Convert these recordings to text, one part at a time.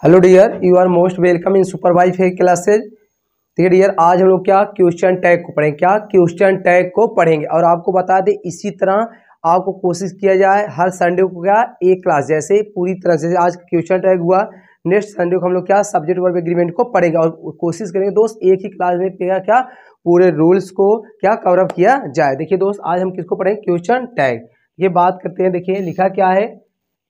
Hello dear, you are most welcome in supervise classes. देखिए dear, आज हम लोग क्या क्वेश्चन टैग को पढ़ेंगे, और आपको बता दें इसी तरह आपको कोशिश किया जाए हर संडे को क्या एक क्लास जैसे पूरी तरह से आज क्वेश्चन टैग हुआ, नेक्स्ट संडे को हम लोग क्या सब्जेक्ट वर्ब एग्रीमेंट को पढ़ेंगे और कोशिश करेंगे दोस्त एक ही क्लास में क्या पूरे रूल्स को क्या कवर अप किया जाए। देखिए दोस्त, आज हम किसको पढ़ेंगे, क्वेश्चन टैग। ये बात करते हैं, देखिए लिखा क्या है,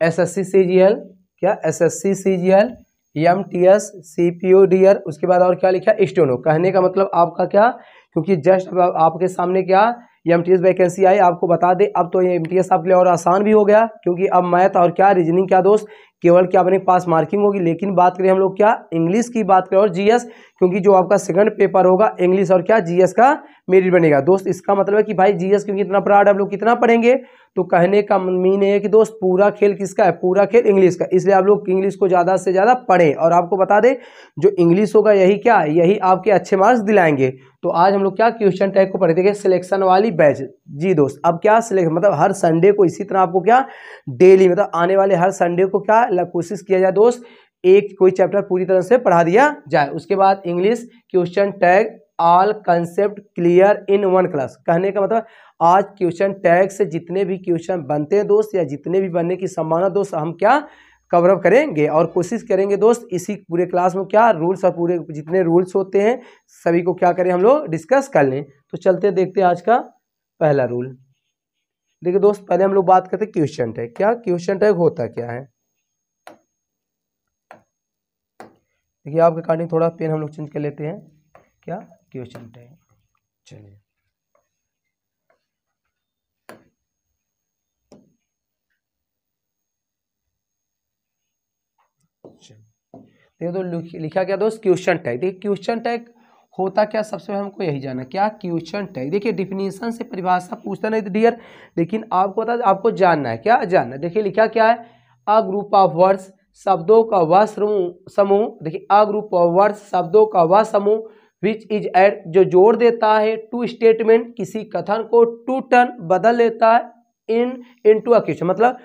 एसएससी सीजीएल, क्या एसएससी सीजीएल, एमटीएस, सीपीओडीआर, उसके बाद और क्या लिखा है, स्टेनो। कहने का मतलब आपका क्या, क्योंकि जस्ट आपके सामने क्या एमटीएस वैकेंसी आई, आपको बता दें अब तो ये एमटीएस आपके लिए और आसान भी हो गया, क्योंकि अब मैथ और क्या रीजनिंग क्या दोस्त केवल क्या अपने पास मार्किंग होगी। लेकिन बात करें हम लोग क्या इंग्लिश की बात करें और जीएस, क्योंकि जो आपका सेकंड पेपर होगा इंग्लिश और क्या जीएस का मेरिट बनेगा दोस्त। इसका मतलब है कि भाई जीएस क्योंकि इतना ब्रॉड आप लोग कितना पढ़ेंगे, तो कहने का मीन है कि दोस्त पूरा खेल किसका है, पूरा खेल इंग्लिश का, इसलिए आप लोग इंग्लिश को ज़्यादा से ज़्यादा पढ़ें। और आपको बता दें जो इंग्लिश होगा यही क्या, यही आपके अच्छे मार्क्स दिलाएंगे। तो आज हम लोग क्या क्वेश्चन टैग को पढ़े, देखिए सिलेक्शन वाली बैच जी दोस्त। अब क्या सिलेक्ट मतलब हर संडे को इसी तरह आपको क्या डेली मतलब आने वाले हर संडे को क्या कोशिश किया जाए दोस्त एक कोई चैप्टर पूरी तरह से पढ़ा दिया जाए। उसके बाद English question tag all concept clear in one class. कहने का मतलब आज क्वेश्चन टैग से जितने भी क्वेश्चन बनते हैं दोस्त या जितने भी बनने की संभावना दोस्त हम क्या कवर अप करेंगे और कोशिश करेंगे दोस्त इसी पूरे क्लास में क्या रूल्स और पूरे जितने रूल्स होते हैं सभी को क्या करें हम लोग डिस्कस कर लें। तो चलते देखते हैं आज का पहला रूल। देखिए दोस्त, पहले हम लोग बात करते हैं क्वेश्चन टैग। क्या क्वेश्चन टैग होता क्या है, देखिए आपके अकॉर्डिंग थोड़ा पेन हम लोग चेंज कर लेते हैं। क्या क्वेश्चन टैग, चलिए देखिए तो लिखा क्या दोस्त क्वेश्चन टैग। देखिए क्वेश्चन टैग होता क्या, सबसे पहले हमको यही जानना क्या क्वेश्चन टैग। देखिए डिफिनीशन से परिभाषा पूछता नहीं डियर, लेकिन आपको बता आपको जानना है, क्या जानना है। देखिए लिखा क्या है, अ ग्रुप ऑफ वर्ड्स शब्दों का वह समूह। देखिए अ ग्रुप ऑफ वर्ड्स शब्दों का वह समूह विच इज एड जो जोड़ देता है टू स्टेटमेंट किसी कथन को टू टर्न बदल लेता है इनटू अ क्वेश्चन। मतलब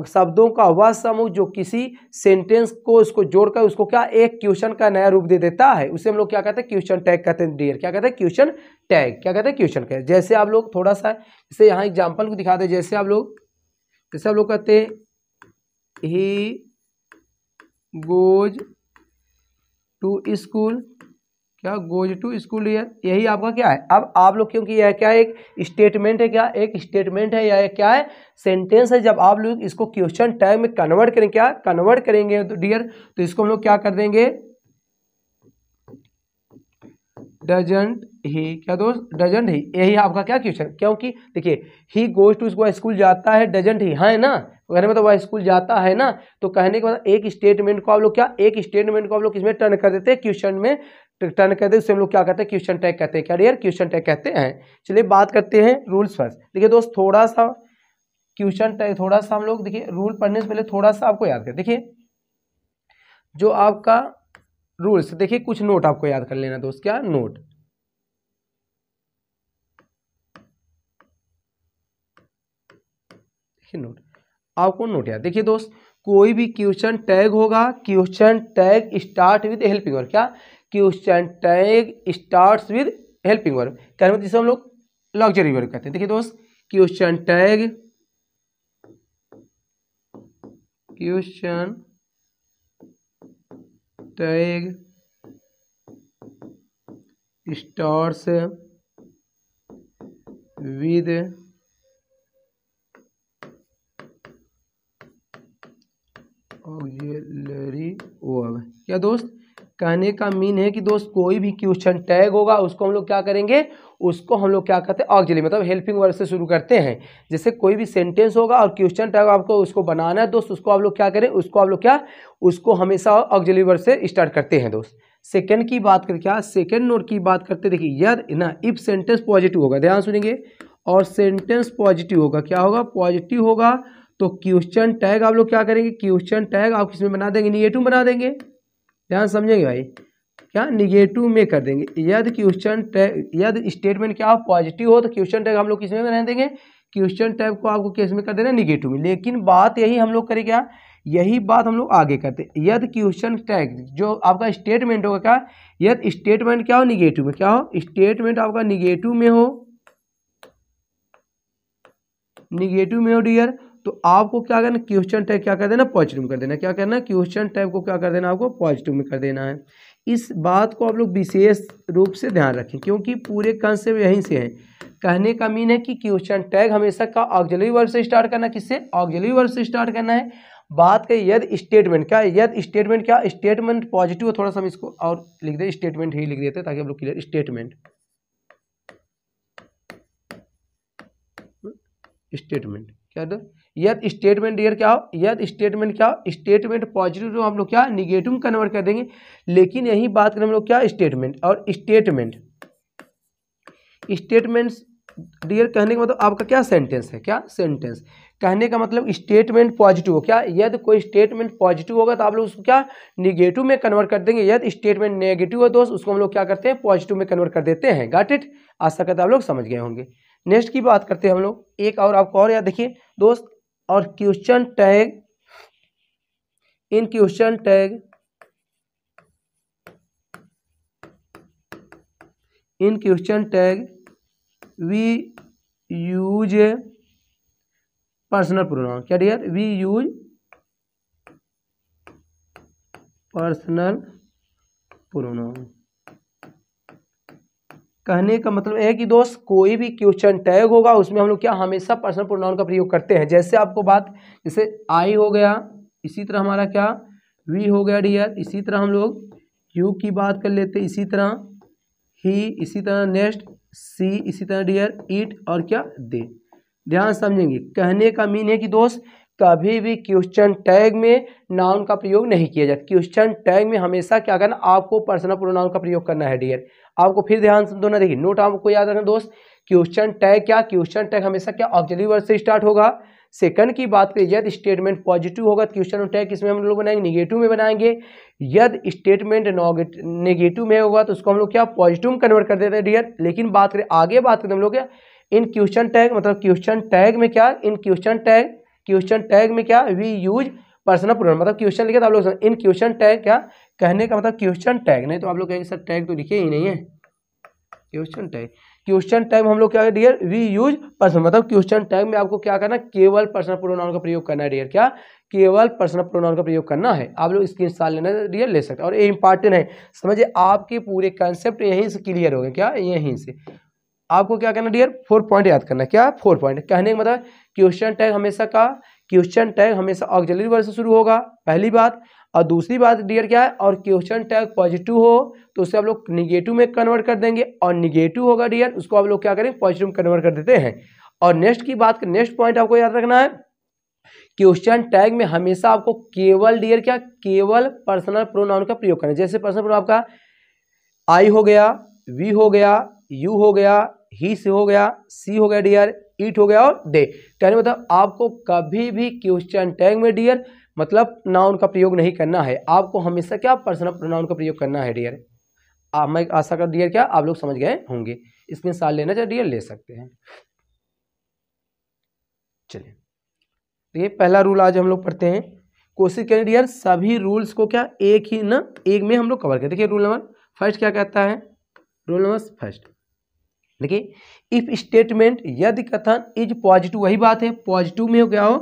शब्दों का वह समूह जो किसी सेंटेंस को उसको जोड़कर उसको क्या एक क्वेश्चन का नया रूप दे देता है, उसे हम लोग क्या कहते हैं क्वेश्चन टैग कहते हैं डियर। क्या कहते हैं क्वेश्चन टैग, क्या कहते हैं क्वेश्चन टैग। जैसे आप लोग थोड़ा सा इसे यहाँ एग्जांपल को दिखा दे, जैसे आप लोग कहते हैं ही गोज टू स्कूल, क्या गोज टू स्कूल डियर, यही आपका क्या है। अब आप लोग क्योंकि यह क्या एक स्टेटमेंट है, क्या एक स्टेटमेंट है या क्या है सेंटेंस है, जब आप लोग इसको क्वेश्चन टैग में कन्वर्ट करेंगे, क्या कन्वर्ट करेंगे तो डियर तो इसको हम लोग क्या कर देंगे डजंट ही, क्या दोस्त डजंट ही, यही आपका क्या क्वेश्चन। क्योंकि देखिए ही गोज टू स्कूल जाता है, डजंट ही है ना, कहने में तो वह स्कूल जाता है ना। तो कहने के बाद एक स्टेटमेंट को आप लोग क्या एक स्टेटमेंट को आप लोग किसमें टर्न कर देते हैं क्वेश्चन में टर्न कहते हैं, उससे हम लोग क्या कहते हैं क्वेश्चन टैग कहते हैं। क्या डियर क्वेश्चन टैग कहते हैं। चलिए बात करते हैं रूल्स फर्स्ट। देखिए दोस्त थोड़ा सा क्वेश्चन टैग थोड़ा सा हम लोग देखिए रूल पढ़ने से पहले थोड़ा सा आपको याद करें। देखिए जो आपका रूल्स, देखिए कुछ नोट आपको याद कर लेना दोस्त। क्या नोट, देखिए नोट आपको नोट याद। देखिए दोस्त कोई भी क्वेश्चन टैग होगा, question tag start with helping verb. क्या question tag starts with helping verb, कहने में जिसे हम लोग लग्जरी वर्ब कहते हैं। देखिए दोस्त question tag starts with auxiliary verb. क्या दोस्त कहने का मीन है कि दोस्त कोई भी क्वेश्चन टैग होगा उसको हम लोग क्या करेंगे, उसको हम लोग क्या कहते हैं ऑक्सिलरी मतलब हेल्पिंग वर्ब से शुरू करते हैं। जैसे कोई भी सेंटेंस होगा और क्वेश्चन टैग आपको उसको बनाना है दोस्त, उसको आप लोग क्या करें, उसको आप लोग क्या उसको हमेशा ऑक्सिलरी वर्ब से स्टार्ट करते हैं दोस्त। सेकंड की बात करें, क्या सेकंड नोट की बात करते, देखिए यदि ना इफ सेंटेंस पॉजिटिव होगा, ध्यान सुनेंगे, और सेंटेंस पॉजिटिव होगा, क्या होगा पॉजिटिव होगा, तो क्वेश्चन टैग आप लोग क्या करेंगे, क्वेश्चन टैग आप किसमें बना देंगे, निगेटिव बना देंगे। ध्यान समझेंगे भाई, क्या निगेटिव में कर देंगे। यदि क्वेश्चन टैग यदि स्टेटमेंट क्या पॉजिटिव हो तो क्वेश्चन टैग हम लोग किसमें बना देंगे, क्वेश्चन टैग को आपको किस में कर देना निगेटिव में। लेकिन बात यही हम लोग करें क्या यही बात हम लोग आगे करते हैं। यदि क्वेश्चन टैग जो आपका स्टेटमेंट होगा क्या, यदि स्टेटमेंट क्या हो निगेटिव में, क्या हो स्टेटमेंट आपका निगेटिव में हो, निगेटिव में हो डियर, तो आपको क्या करना, क्वेश्चन टैग क्या कर देना, पॉजिटिव में कर देना। क्या करना, क्वेश्चन टैग को क्या कर देना, आपको पॉजिटिव में कर देना है। इस बात को आप लोग विशेष रूप से ध्यान रखें, क्योंकि पूरे कंसेप्ट यहीं से है। कहने का मीन है कि क्वेश्चन टैग हमेशा का ऑक्सिलरी वर्ब से स्टार्ट करना, किससे, ऑक्सिलरी वर्ब से स्टार्ट करना है। बात करें यदि स्टेटमेंट क्या, यदि स्टेटमेंट क्या, स्टेटमेंट पॉजिटिव, थोड़ा सा हम इसको और लिख दे, स्टेटमेंट ही लिख देते ताकि हम लोग क्लियर, स्टेटमेंट, स्टेटमेंट क्या दो, यदि स्टेटमेंट डियर क्या हो, यदि स्टेटमेंट क्या हो, स्टेटमेंट पॉजिटिव जो हम लोग क्या निगेटिव में कन्वर्ट कर देंगे। लेकिन यही बात करें हम लोग क्या, स्टेटमेंट और स्टेटमेंट, स्टेटमेंट्स डियर कहने का मतलब आपका क्या सेंटेंस है, क्या सेंटेंस, कहने का मतलब स्टेटमेंट पॉजिटिव हो, क्या यदि कोई स्टेटमेंट पॉजिटिव होगा तो आप लोग उसको क्या निगेटिव में कन्वर्ट कर देंगे। यदि स्टेटमेंट नेगेटिव हो दोस्त उसको हम लोग क्या करते हैं, पॉजिटिव में कन्वर्ट कर देते हैं। गॉट इट, आशा करते आप लोग समझ गए होंगे। नेक्स्ट की बात करते हैं हम लोग, एक और आपको और याद देखिए दोस्त, और question tag, in question tag, in question tag we use personal pronoun, क्या dear, we use personal pronoun. कहने का मतलब है कि दोस्त कोई भी क्वेश्चन टैग होगा उसमें हम लोग क्या हमेशा पर्सनल प्रोनाउन का प्रयोग करते हैं। जैसे आपको बात, जैसे आई हो गया, इसी तरह हमारा क्या वी हो गया डियर, इसी तरह हम लोग यू की बात कर लेते, इसी तरह ही, इसी तरह नेक्स्ट सी, इसी तरह डियर ईट और क्या दे। ध्यान समझेंगे, कहने का मीन है कि दोस्त कभी भी क्वेश्चन टैग में नाउन का प्रयोग नहीं किया जाता। क्वेश्चन टैग में हमेशा क्या करना, आपको पर्सनल प्रोनाउन का प्रयोग करना है डियर। आपको फिर ध्यान से दोनों देखिए, नोट आपको याद रखना दोस्त, क्वेश्चन टैग क्या, क्वेश्चन टैग हमेशा क्या ऑक्सिलरी वर्ब से स्टार्ट होगा। सेकंड की बात करिए, यदि स्टेटमेंट पॉजिटिव होगा तो क्वेश्चन टैग किसमें हम लोग बनाएंगे, निगेटिव में बनाएंगे। यदि स्टेटमेंट नेगेटिव में होगा तो उसको हम लोग क्या पॉजिटिव में कन्वर्ट कर देते हैं डियर। लेकिन बात करें आगे, बात करें हम लोग क्या इन क्वेश्चन टैग, मतलब क्वेश्चन टैग में क्या, इन क्वेश्चन टैग में क्या वी यूज पर्सनल प्रोनाउन, मतलब क्वेश्चन लिखे तो आप लोग इन क्वेश्चन टैग क्या, कहने का मतलब क्वेश्चन टैग, नहीं तो आप लोग कहेंगे सर टैग तो लिखे ही नहीं है, क्वेश्चन टैग, क्वेश्चन टैग में हम लोग क्या है डियर, वी यूज पर्सनल, मतलब क्वेश्चन टैग में आपको क्या करना, केवल पर्सनल प्रोनाउन का प्रयोग करना है डियर, क्या केवल पर्सनल प्रोनाउन का प्रयोग करना है। आप लोग स्क्रीनशॉट लेना डियर, ले सकते हैं। और ये इंपॉर्टेंट है, समझिए आपके पूरे कंसेप्ट यहीं से क्लियर हो गए, क्या यहीं से आपको क्या करना डियर, 4 पॉइंट याद करना, क्या 4 पॉइंट। कहने का मतलब क्वेश्चन टैग हमेशा का, क्वेश्चन टैग हमेशा ऑक्सिलरी वर्ब से शुरू होगा, पहली बात। और दूसरी बात डियर क्या है, और क्वेश्चन टैग पॉजिटिव हो तो उसे आप लोग निगेटिव में कन्वर्ट कर देंगे, और निगेटिव होगा डियर उसको आप लोग क्या करेंगे, पॉजिटिव में कन्वर्ट कर देते हैं। और नेक्स्ट की बात, नेक्स्ट पॉइंट आपको याद रखना है, क्वेश्चन टैग में हमेशा आपको केवल डियर क्या, केवल पर्सनल प्रोनाउन का प्रयोग करना है। जैसे पर्सनल प्रोनाउन आपका आई हो गया, वी हो गया, यू हो गया, ही से हो गया, सी हो गया डियर, ईट हो गया और दे। कहने मतलब आपको कभी भी क्वेश्चन टैग में डियर मतलब नाउन का प्रयोग नहीं करना है, आपको हमेशा क्या पर्सनल प्रोनाउन का प्रयोग करना है डियर। मैं आशा कर डियर क्या आप लोग समझ गए होंगे। इसमें साल लेना चाहिए डियर, ले सकते हैं। चलिए ये पहला रूल आज हम लोग पढ़ते हैं। कोशिश करें डियर सभी रूल्स को क्या एक ही ना एक में हम लोग कवर करें। देखिए रूल नंबर फर्स्ट क्या कहता है, रूल नंबर फर्स्ट देखिए, इफ स्टेटमेंट यदि कथन इज पॉजिटिव, वही बात है पॉजिटिव में हो क्या हो,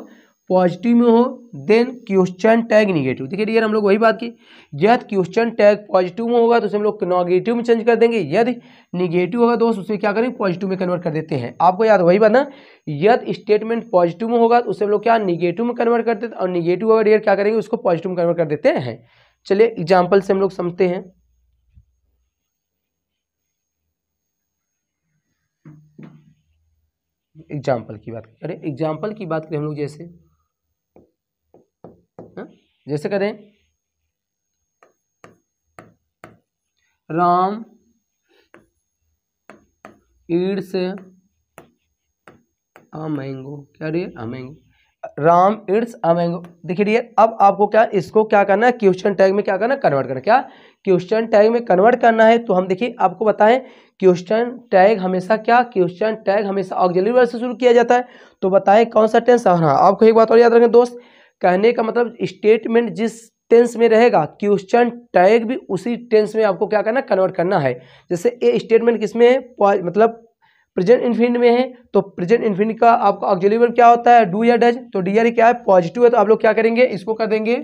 पॉजिटिव में हो, देन क्वेश्चन टैग निगेटिव। देखिए डियर हम लोग वही बात की, यदि क्वेश्चन टैग पॉजिटिव में होगा तो उसे हम लोग नेगेटिव में चेंज कर देंगे, यदि निगेटिव होगा दोस्त उसे क्या करेंगे, पॉजिटिव में कन्वर्ट कर देते हैं। आपको याद वही बात ना, यदि स्टेटमेंट पॉजिटिव में होगा तो उसे हम लोग क्या निगेटिव में कन्वर्ट कर देते हैं, और निगेटिव होगा डियर क्या करेंगे, उसको पॉजिटिव में कन्वर्ट कर देते हैं। चलिए एग्जाम्पल से हम लोग समझते हैं। एग्जाम्पल की बात करें, एग्जाम्पल की बात करें हम लोग, जैसे करें राम ईट्स अ मैंगो, क्या dear a mango, Ram eats a mango. देखिए डियर अब आपको क्या इसको क्या करना है, क्वेश्चन टैग में क्या करना है, कन्वर्ट करना, क्या क्वेश्चन टैग में कन्वर्ट करना है। तो हम देखिए आपको बताएं क्वेश्चन टैग हमेशा क्या, क्वेश्चन टैग हमेशा ऑक्सिलरी वर्ब से शुरू किया जाता है। तो बताएं कौन सा टेंस। हाँ आपको एक बात और याद रखें दोस्त, कहने का मतलब स्टेटमेंट जिस टेंस में रहेगा क्वेश्चन टैग भी उसी टेंस में आपको क्या करना, कन्वर्ट करना है। जैसे ये स्टेटमेंट किसमें है, मतलब प्रेजेंट इन्फिनिट में है, तो प्रेजेंट इन्फिनिट का आपका ऑक्सिलरी वर्ब क्या होता है, डू या डज। तो डियर क्या है, पॉजिटिव है, तो आप लोग क्या करेंगे, इसको कर देंगे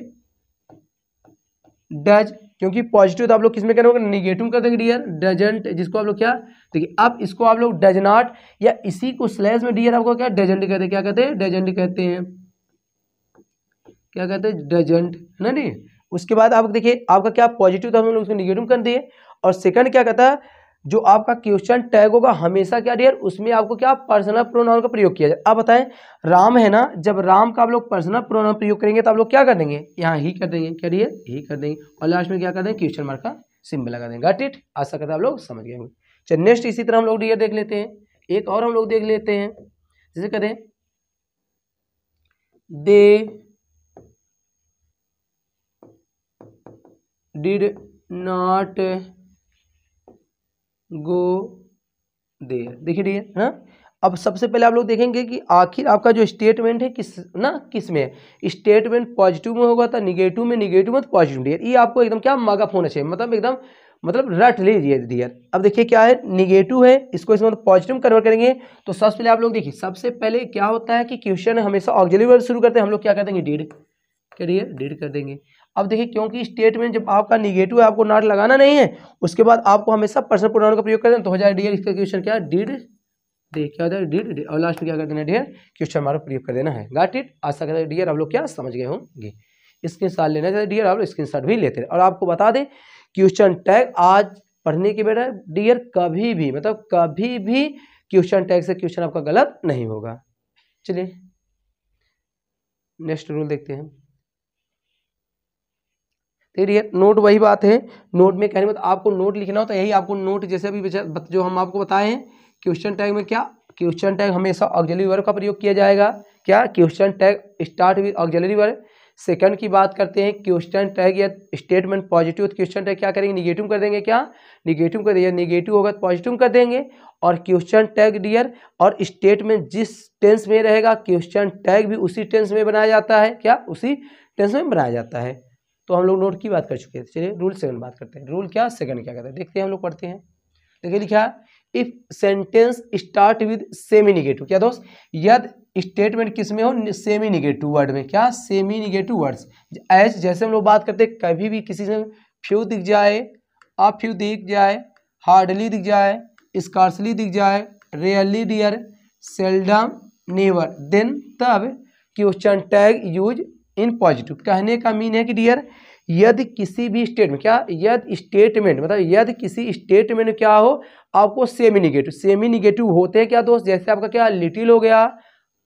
डज, क्योंकि पॉजिटिव तो आप लोग किसमें करोगे, निगेटिव कर देंगे डियर, डजंट, जिसको आप लोग क्या, देखिए अब इसको आप लोग डज नॉट या इसी को स्लैश में डियर आपको क्या डजंट कहते हैं, क्या कहते हैं, डजंट कहते हैं, क्या कहते हैं, डजंट, है ना नहीं। उसके बाद आप देखिए आपका क्या पॉजिटिव तो हम लोग उसको निगेटिव कर दिए। और सेकंड क्या कहता है, जो आपका क्वेश्चन टैग होगा हमेशा क्या डियर, उसमें आपको क्या पर्सनल प्रोनाउन का प्रयोग किया जाए। आप बताएं, राम है ना, जब राम का आप लोग पर्सनल प्रोनाउन प्रयोग करेंगे तो आप लोग क्या कर देंगे, यहाँ ही कर देंगे, क्या डियर, ही कर देंगे, और लास्ट में क्या कर देंगे, क्वेश्चन मार्क का सिंबल लगा देंगे। गॉट इट, आशा करता है आप लोग समझ गए होंगे। चलिए नेक्स्ट इसी तरह हम लोग डियर देख लेते हैं, एक और हम लोग देख लेते हैं, जैसे कहते हैं they did not go there. देखिए डियर, हाँ अब सबसे पहले आप लोग देखेंगे कि आखिर आपका जो स्टेटमेंट है किस में है। स्टेटमेंट पॉजिटिव में होगा तो निगेटिव में, निगेटिव में तो पॉजिटिव डियर, ये आपको एकदम क्या मगअप होना चाहिए, मतलब एकदम मतलब रट लीजिए डियर। अब देखिए क्या है, निगेटिव है, इसको इसमें पॉजिटिव कन्वर्ट करेंगे। तो सबसे पहले आप लोग देखिए, सबसे पहले क्या होता है कि क्वेश्चन हमेशा ऑक्सिलरी वर्ब शुरू करते हैं, हम लोग क्या कर देंगे, डिड, क्या डियर, डिड कर देंगे। अब देखिए क्योंकि स्टेटमेंट जब आपका निगेटिव है, आपको नॉट लगाना नहीं है, उसके बाद आपको हमेशा पर्सनल प्रोनाउन का प्रयोग करना, तो हो जाए डियर, इसका क्वेश्चन क्या है, डिड दे, क्या होता है, डिड, और लास्ट में क्या कर देना डियर, क्वेश्चन मार्क प्रयोग कर देना है। गॉट इट, आशा करते हैं डियर आप लोग क्या समझ गए होंगे। स्क्रीनशॉट लेना चाहिए डियर, आप लोग स्क्रीनशॉट भी लेते हैं। और आपको बता दें क्वेश्चन टैग आज पढ़ने के बेटा डियर कभी भी, मतलब कभी भी क्वेश्चन टैग से क्वेश्चन आपका गलत नहीं होगा। चलिए नेक्स्ट रूल देखते हैं। देखिए नोट वही बात है, नोट में कहने में आपको नोट लिखना हो तो यही आपको नोट जैसे अभी जो हम आपको बताए हैं, क्वेश्चन टैग में क्या, क्वेश्चन टैग हमेशा ऑक्सिलरी वर्ब का प्रयोग किया जाएगा, क्या question tag start with auxiliary verb. Second की बात करते हैं, क्वेश्चन टैग या स्टेटमेंट पॉजिटिव तो क्वेश्चन टैग क्या करेंगे, निगेटिव कर देंगे, क्या निगेटिव कर देंगे, निगेटिव होगा तो पॉजिटिव कर देंगे। और क्वेश्चन टैग डियर और स्टेटमेंट जिस टेंस में रहेगा क्वेश्चन टैग भी उसी टेंस में बनाया जाता है, क्या उसी टेंस में बनाया जाता है। तो हम लोग नोट की बात कर चुके हैं। चलिए रूल सेकंड बात करते हैं, रूल क्या सेकंड क्या कहता है, देखते हैं हम लोग पढ़ते हैं। देखिए लिखा, if sentence start with semi negative, क्या दोस्त, यदि स्टेटमेंट किस में हो, सेमी निगेटिव वर्ड में, क्या सेमी निगेटिव वर्ड्स, एज जैसे हम लोग बात करते हैं, कभी भी किसी से फ्यू दिख जाए, अ फ्यू दिख जाए, हार्डली दिख जाए, स्कार्सली दिख जाए, rarely dear, seldom, never, then तब question tag use in positive. कहने का मीन है कि डियर यदि किसी भी स्टेटमेंट, क्या यदि स्टेटमेंट मतलब यदि किसी स्टेटमेंट क्या हो आपको सेमी निगेटिव होते हैं क्या दोस्त, जैसे आपका क्या लिटिल हो गया,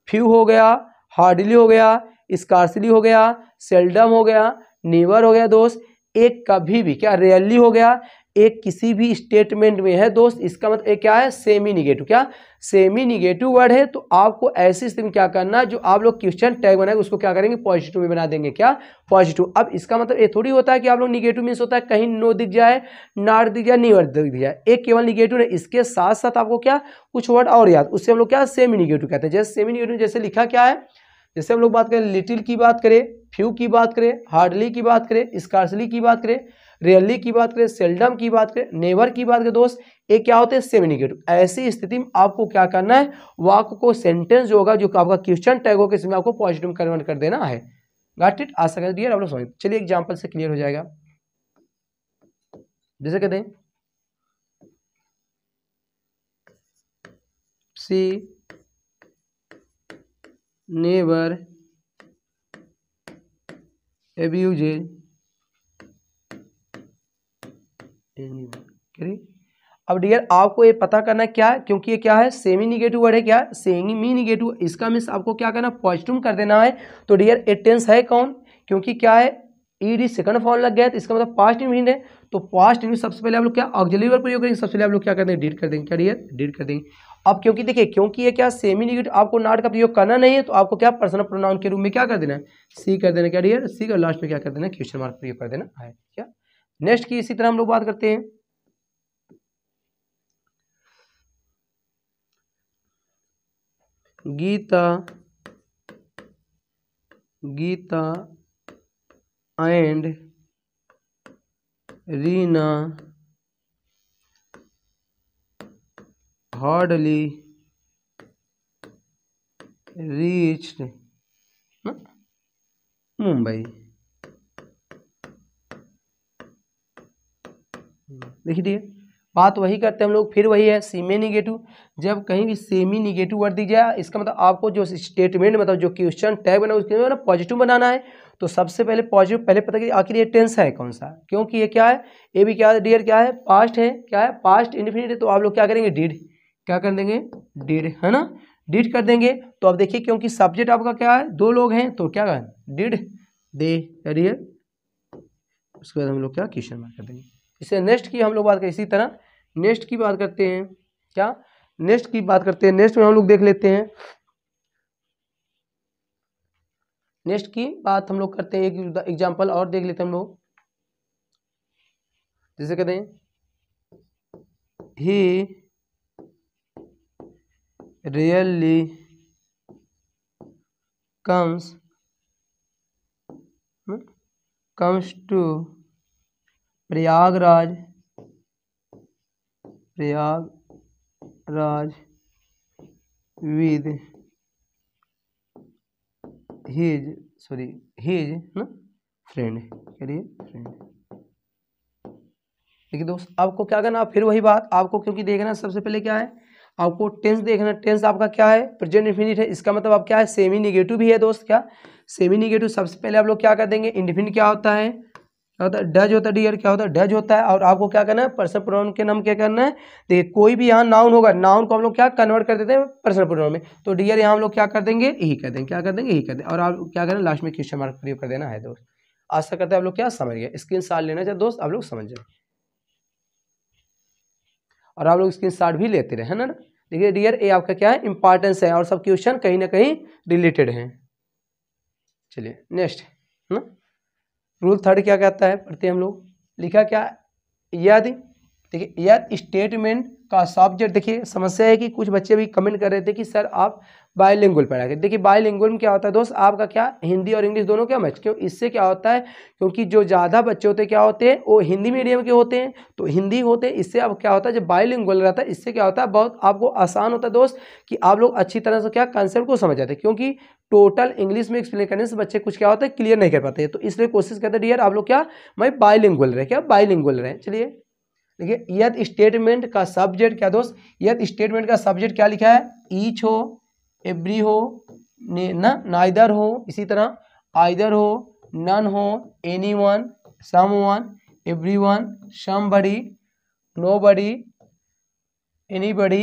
फ्यू हो गया, हार्डली हो गया, स्कार्सली हो गया, सेल्डम हो गया, नेवर हो गया दोस्त, एक कभी भी, क्या रेयरली हो गया, एक किसी भी स्टेटमेंट में है दोस्त, इसका मतलब एक क्या है, सेमी निगेटिव, क्या सेमी निगेटिव वर्ड है। तो आपको ऐसी स्थिति में क्या करना, जो आप लोग क्वेश्चन टैग बनाएंगे उसको क्या करेंगे, पॉजिटिव में बना देंगे, क्या पॉजिटिव। अब इसका मतलब ये थोड़ी होता है कि आप लोग निगेटिव मीन्स होता है कहीं नो दिख जाए, नॉट दिख जाए, नीवर दिख जाए, एक केवल निगेटिव है, इसके साथ साथ आपको क्या कुछ वर्ड और याद, उससे हम लोग क्या सेमी निगेटिव कहते हैं। जैसे सेमी निगेटिव जैसे लिखा क्या है, जैसे हम लोग बात करें लिटिल की बात करें, फ्यू की बात करें, हार्डली की बात करें, स्कार्सली की बात करें, रियली की बात करें, सेल्डम की बात करें, नेवर की बात करें दोस्त, ये क्या होते हैं सेमी निगेटिव। ऐसी स्थिति में आपको क्या करना है, वाक्य को सेंटेंस जो होगा जो आपका क्वेश्चन टैग होगा इसमें आपको पॉजिटिव कन्वर्ट कर देना है। गॉट इट, आशा करते हैं आप लोग समझ। चलिए एग्जांपल से क्लियर हो जाएगा। जैसे कहते हैं सी नेवर एब्यूजेज अब डियर आपको ये पता करना है क्या है, क्योंकि ये क्या है सेमी निगेटिव वर्ड है, क्या सेमी निगेटिव, इसका मीन्स आपको क्या करना पॉजिटिव कर देना है। तो डियर ए टेंस है कौन, क्योंकि क्या है ईडी सेकंड फॉर्म लग गया है, तो इसका मतलब पास्ट इंफिनिट है। तो पास्ट इंफिनिट सबसे पहले आप लोग क्या ऑक्सिलरी वर्ब प्रयोग करेंगे, सबसे पहले आप लोग क्या कर देंगे, डिड कर देंगे, क्या डियर डिड कर देंगे। अब क्योंकि देखिए क्योंकि ये क्या सेमी निगेटिव आपको नॉट का प्रयोग करना नहीं है, तो आपको क्या पर्सनल प्रोनाउन के रूप में क्या कर देना है, सी कर देना, क्या डियर सी, और लास्ट में क्या कर देना क्वेश्चन मार्क प्रयोग कर देना है। क्या नेक्स्ट की इसी तरह हम लोग बात करते हैं, Geeta Geeta and Reena hardly reached Mumbai. देखिए बात वही करते हैं हम लोग, फिर वही है सेमी निगेटिव। जब कहीं भी सेमी निगेटिव वर्ड दी जाए, इसका मतलब आपको जो स्टेटमेंट मतलब जो क्वेश्चन टैग बना उसके अंदर पॉजिटिव बनाना है। तो सबसे पहले पॉजिटिव पहले पता कि आखिर ये टेंस है कौन सा, क्योंकि ये क्या है, ये भी क्या है डियर, क्या है पास्ट है, क्या है पास्ट इंडेफिनिट। तो आप लोग क्या करेंगे डिड, क्या कर देंगे डिड, है ना, डिड कर देंगे। तो अब देखिए क्योंकि सब्जेक्ट आपका क्या है, दो लोग हैं, तो क्या करें डिड दे डियर, उसके बाद हम लोग क्या क्वेश्चन मार्क कर देंगे। इसे नेक्स्ट की हम लोग बात करें, इसी तरह नेक्स्ट की बात करते हैं, क्या नेक्स्ट की बात करते हैं। नेक्स्ट में हम लोग देख लेते हैं, नेक्स्ट की बात हम लोग करते हैं, एक एग्जांपल और देख लेते हैं हम लोग। जैसे कहते हैं he really comes to Prayagraj with his ना फ्रेंड, करिए फ्रेंड। देखिए दोस्त आपको क्या करना, फिर वही बात आपको क्योंकि देखना सबसे पहले क्या है, आपको टेंस देखना। टेंस आपका क्या है, प्रेजेंट इंडेफिनिट है, इसका मतलब आप क्या है सेमी निगेटिव भी है दोस्त। क्या सेमी निगेटिव, सबसे पहले आप लोग क्या कर देंगे, इंडेफिनिट क्या होता है, क्या होता है डज होता है डियर, क्या होता है डज होता है। और आपको क्या करना है पर्सनल प्रोनाउन के नाम क्या करना है, देखिए कोई भी यहाँ नाउन होगा, नाउन को हम लोग क्या कन्वर्ट कर देते हैं पर्सनल प्रोनाउन में। तो डियर यहाँ हम लोग क्या कर देंगे यही कर देंगे, क्या कर देंगे यही कर देंगे। और आप क्या करें लास्ट में क्वेश्चन मार्क प्रयोग कर देना है दोस्त। आशा करते हैं आप लोग क्या समझ गए, स्क्रीनशॉट लेना चाहिए दोस्त, आप लोग समझ जाए और आप लोग स्क्रीनशॉट भी लेते रहे, है ना। देखिए डियर ये आपका क्या है इंपॉर्टेंस है, और सब क्वेश्चन कहीं ना कहीं रिलेटेड हैं। चलिए नेक्स्ट ना, रूल थर्ड क्या कहता है पढ़ते हैं हम लोग। लिखा क्या, यदि देखिए यदि स्टेटमेंट का सब्जेक्ट, देखिए समस्या है कि कुछ बच्चे भी कमेंट कर रहे थे कि सर आप बायलिंगुअल पढ़ा के। देखिए बायलिंगुअल में क्या होता है दोस्त, आपका क्या हिंदी और इंग्लिश दोनों क्या मैच, क्यों इससे क्या होता है, क्योंकि जो ज़्यादा बच्चे होते हैं क्या होते हैं वो हिंदी मीडियम के होते हैं, तो हिंदी होते हैं। इससे अब क्या होता है जब बायलिंगुअल रहता है, इससे क्या होता है बहुत आपको आसान होता है दोस्त कि आप लोग अच्छी तरह से क्या कंसेप्ट को समझ जाते हैं। क्योंकि टोटल इंग्लिश में एक्सप्लेन करने से बच्चे कुछ क्या होता है क्लियर नहीं कर पाते हैं, तो इसलिए कोशिश करते हैं डियर आप लोग क्या मैं बायलिंगुअल रहे, क्या बायलिंगुअल रहे। चलिए देखिए यदि स्टेटमेंट का सब्जेक्ट क्या दोस्त, यदि स्टेटमेंट का सब्जेक्ट क्या लिखा है, ईच हो, एवरी हो, ना नाइदर हो, इसी तरह आइदर हो, नन हो, anyone, someone, everyone, somebody, nobody, anybody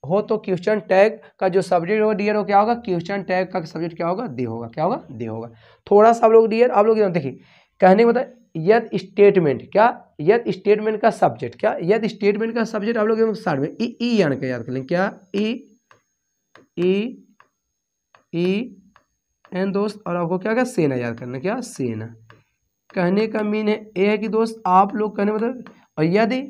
हो, तो क्वेश्चन टैग का जो सब्जेक्ट होगा डियर वो क्या होगा, क्वेश्चन टैग का सब्जेक्ट क्या होगा दे होगा, क्या होगा दे होगा। थोड़ा सा आप लोग डियर आप लोग देखिए कहने मतलब यदि स्टेटमेंट क्या, यदि स्टेटमेंट का सब्जेक्ट क्या, यदि स्टेटमेंट का सब्जेक्ट आप लोग साइड में ई यानी क्या याद कर लें, क्या ई एन दोस्त, और आपको क्या क्या सेना याद करना, क्या सेना। कहने का मीन है ये है कि दोस्त आप लोग कहने मतलब, और यदि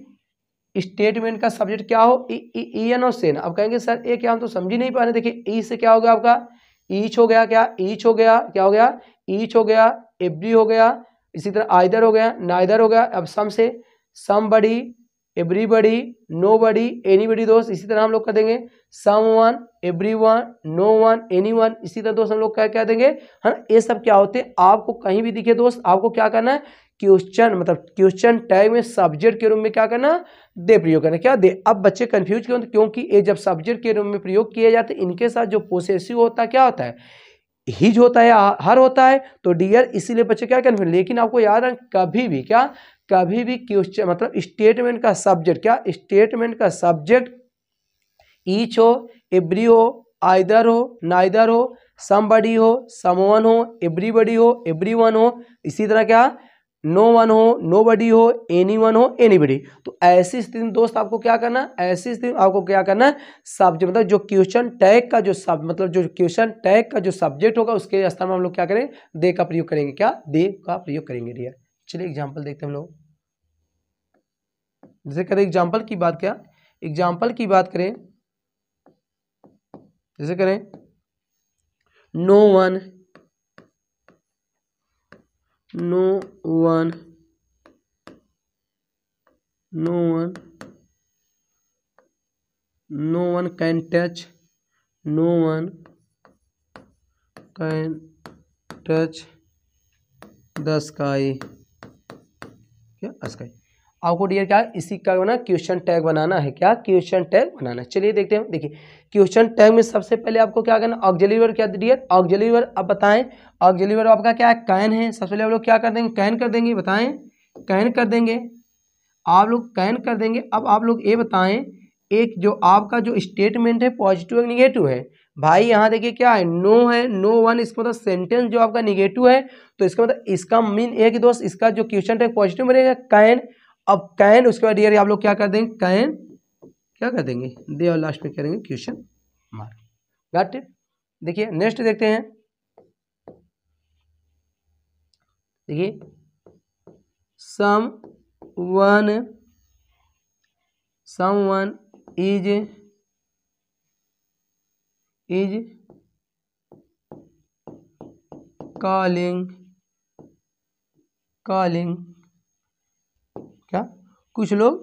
स्टेटमेंट का सब्जेक्ट क्या हो ई एन और सेना। अब कहेंगे सर ये क्या हम तो समझ ही नहीं पा रहे। देखिए ई से क्या हो गया आपका ईच हो गया, क्या ईच हो गया, क्या हो गया ईच हो गया, एवरी हो गया, इसी तरह आइदर हो गया, नाइदर हो गया। अब सम से समबडी, एवरीबडी, नोबडी, एनीबडी दोस्त। इसी तरह हम लोग कर देंगे समवन, एवरीवन, नोवन, एनीवन। इसी तरह दोस्त हम लोग क्या कह देंगे, है ना। ये सब क्या होते हैं आपको कहीं भी दिखे दोस्त, आपको क्या करना है क्वेश्चन मतलब क्वेश्चन टैग में सब्जेक्ट के रूप में क्या करना दे प्रयोग करना, क्या दे। अब बच्चे कंफ्यूज क्यों, क्योंकि ये जब सब्जेक्ट के रूप में प्रयोग किए जाते हैं इनके साथ जो पोसेसिव होता है क्या होता है हिज होता है या हर होता है, तो डियर इसीलिए बच्चे क्या कन्फ्यूज। लेकिन आपको याद है कभी भी क्या, कभी भी क्वेश्चन मतलब स्टेटमेंट का सब्जेक्ट क्या, स्टेटमेंट का सब्जेक्ट ईच हो, एवरी हो, आइदर हो, नाइदर हो, समबडी हो, समवन हो, एवरीबडी हो, एवरीवन हो, इसी तरह क्या नो वन हो, नोबडी हो, एनीवन हो, एनीबडी। तो ऐसी स्थिति में दोस्त आपको क्या करना है, ऐसी स्थिति में आपको क्या करना है सब्जेक्ट मतलब जो क्वेश्चन टैग का जो सब मतलब जो क्वेश्चन टैग का जो सब्जेक्ट होगा उसके स्थान में हम लोग क्या करें दे का प्रयोग करेंगे, क्या दे का प्रयोग करेंगे डियर। चलिए एग्जाम्पल देखते हैं हम लोग। जैसे करें एग्जाम्पल की बात, क्या एग्जाम्पल की बात करें, जैसे करें no one no one can touch, no one can touch the sky, क्या स्काई। आपको डियर क्या इसी का ना क्वेश्चन टैग बनाना है, क्या क्वेश्चन टैग बनाना है। चलिए देखते हैं। देखिए क्वेश्चन टैग में सबसे पहले आपको क्या करना, ऑक्सिलरी वर्ब क्या डियर, ऑक्सिलरी वर्ब। अब बताएं ऑक्सिलरी वर्ब आपका क्या है, कैन है। सबसे पहले आप लोग क्या कर देंगे, कैन कर देंगे, बताएं कैन कर देंगे, आप लोग कैन कर देंगे। अब आप लोग ये बताएं एक जो आपका जो स्टेटमेंट है पॉजिटिव है निगेटिव है। भाई यहाँ देखिए क्या है, नो है, नो वन, इसका मतलब सेंटेंस जो आपका निगेटिव है, तो इसका मतलब इसका मीन एक ही दोस्त, इसका जो क्वेश्चन टैग पॉजिटिव बनेगा कैन। अब कैन उसके बाद डियर आप लोग क्या कर देंगे, कैन क्या कर देंगे दे, और लास्ट में करेंगे क्वेश्चन मार्क। Got it. देखिए नेक्स्ट देखते हैं। देखिए समवन इज कॉलिंग क्या, कुछ लोग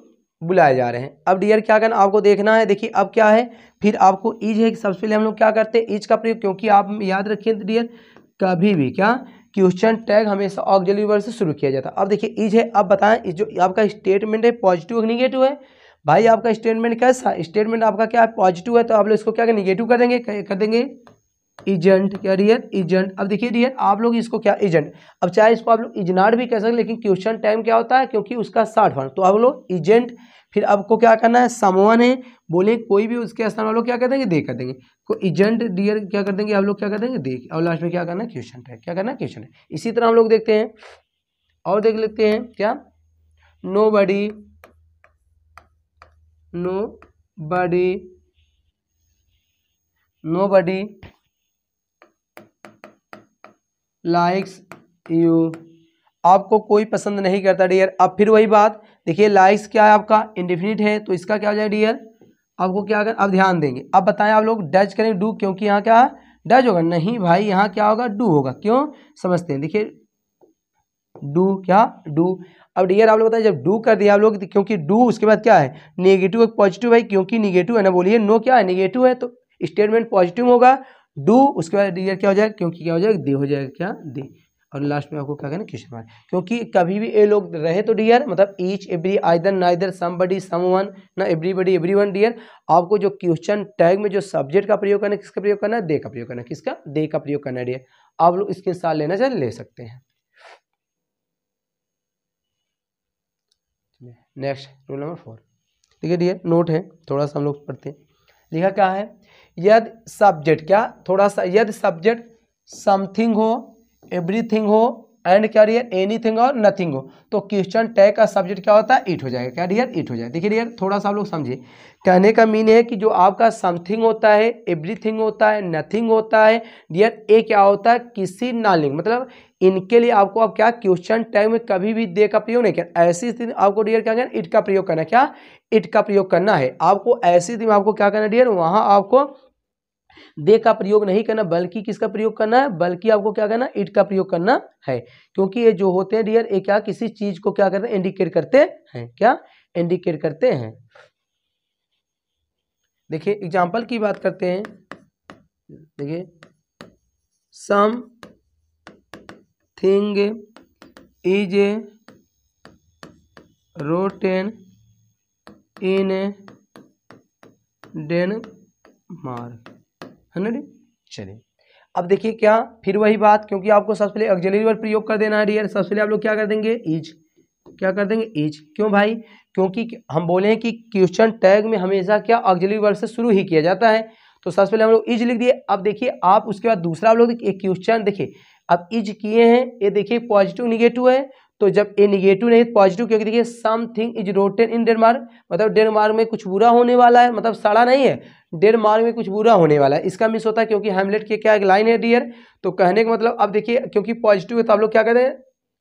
बुलाए जा रहे हैं। अब डियर क्या करना आपको देखना है। देखिए अब क्या है, फिर आपको इज है, सबसे पहले हम लोग क्या करते हैं इज का प्रयोग, क्योंकि आप याद रखिए डियर कभी भी क्या क्वेश्चन टैग हमेशा ऑक्सिलरी वर्ब से शुरू किया जाता है। अब देखिए इज है, अब बताएं इस जो आपका स्टेटमेंट है पॉजिटिव निगेटिव है। भाई आपका स्टेटमेंट कैसा, स्टेटमेंट आपका क्या है पॉजिटिव है, तो आप लोग इसको क्या निगेटिव कर देंगे, कर देंगे इजेंट, क्या डियर इजेंट। अब देखिए डियर आप लोग इसको क्या इजेंट, अब चाहे इसको आप लोग इजनाट भी कह सकते, लेकिन क्वेश्चन टाइम क्या होता है क्योंकि उसका शॉर्ट फॉर्म, तो आप लोग इजेंट। फिर आपको क्या करना है, समवन है, बोले कोई भी उसके स्थान वालों क्या कर देंगे, दे कर देंगे, को इजेंट डियर क्या कर देंगे, आप लोग क्या कर देंगे दे, और लास्ट में क्या करना है क्वेश्चन टैग, क्या करना है क्वेश्चन है। इसी तरह हम लोग देखते हैं और देख लेते हैं क्या, नोबडी लाइक्स यू, आपको कोई पसंद नहीं करता डियर। अब फिर वही बात देखिए, लाइक्स क्या है आपका इंडेफिनिट है, तो इसका क्या हो जाएगा डियर, आपको क्या कर, अब ध्यान देंगे। अब बताएं आप लोग डज करेंगे डू, क्योंकि यहाँ क्या डज होगा, नहीं भाई यहाँ क्या होगा डू होगा, क्यों समझते हैं। देखिए डू क्या डू। अब डियर आप लोग बताइए जब डू कर दिया आप लोग, क्योंकि डू उसके बाद क्या है नेगेटिव एक पॉजिटिव है, क्योंकि नेगेटिव है ना, बोलिए नो क्या है नेगेटिव है, तो स्टेटमेंट पॉजिटिव होगा। डू उसके बाद डियर क्या हो जाएगा, क्योंकि क्या हो जाएगा दे हो जाएगा, क्या दे, और लास्ट में आपको क्या करना क्वेश्चन मार्क, क्योंकि कभी भी ये लोग रहे तो डियर मतलब each every either neither somebody someone ना एवरीबडी एवरीवन डियर, आपको जो क्वेश्चन टैग में जो सब्जेक्ट का प्रयोग करना है, किसका प्रयोग करना है, दे का प्रयोग करना है, किसका दे का प्रयोग करना है डियर। आप लोग इसके साथ लेना चाहे ले सकते हैं। नेक्स्ट रूल नंबर 4, ठीक है डियर नोट है, थोड़ा सा हम लोग पढ़ते हैं। लिखा क्या है, यदि सब्जेक्ट क्या, थोड़ा सा यदि सब्जेक्ट समथिंग हो, एवरीथिंग हो, एंड क्या डियर एनीथिंग और नथिंग हो, तो क्वेश्चन टैग का सब्जेक्ट क्या होता है इट हो जाएगा, क्या डियर इट हो जाएगा। देखिए डियर थोड़ा सा आप लोग समझिए, कहने का मीन है कि जो आपका समथिंग होता है, एवरीथिंग होता है, नथिंग होता है डियर, ये क्या होता है किसी नालिंग, मतलब इनके लिए आपको अब क्या क्वेश्चन टैग में कभी भी दे का प्रयोग नहीं करना, ऐसी स्थिति आपको डियर क्या करना इट का प्रयोग करना है, क्या इट का प्रयोग करना है आपको, ऐसी स्थिति में आपको क्या करना डियर वहां आपको दे का प्रयोग नहीं करना, बल्कि किसका प्रयोग करना है, बल्कि आपको क्या करना इट का प्रयोग करना है, क्योंकि ये जो होते हैं डियर ये क्या किसी चीज को क्या करते हैं इंडिकेट करते हैं, क्या इंडिकेट करते हैं। देखिए एग्जांपल की बात करते हैं, देखिए something is rotten in Denmark, है ना। चलिए अब देखिए क्या फिर वही बात, क्योंकि आपको सबसे पहले ऑक्सिलरी वर्ब प्रयोग कर देना है डियर, सबसे पहले आप लोग क्या कर देंगे इज, क्या कर देंगे इज, क्यों भाई क्योंकि हम बोले हैं कि क्वेश्चन टैग में हमेशा क्या ऑक्सिलरी वर्ब से शुरू ही किया जाता है, तो सबसे पहले हम लोग इज लिख दिए। अब देखिए आप उसके बाद दूसरा आप लोग एक क्वेश्चन देखिए, अब इज किए हैं, ये देखिए पॉजिटिव निगेटिव है, तो जब ये निगेटिव नहीं पॉजिटिव, क्योंकि देखिए something is rotten in Denmark, मतलब डेनमार्क में कुछ बुरा होने वाला है, मतलब सड़ा नहीं है, डेनमार्क में कुछ बुरा होने वाला है, इसका मिस होता है, क्योंकि हैमलेट की क्या एक लाइन है डियर, तो कहने का मतलब अब देखिए क्योंकि पॉजिटिव है तो आप लोग क्या करें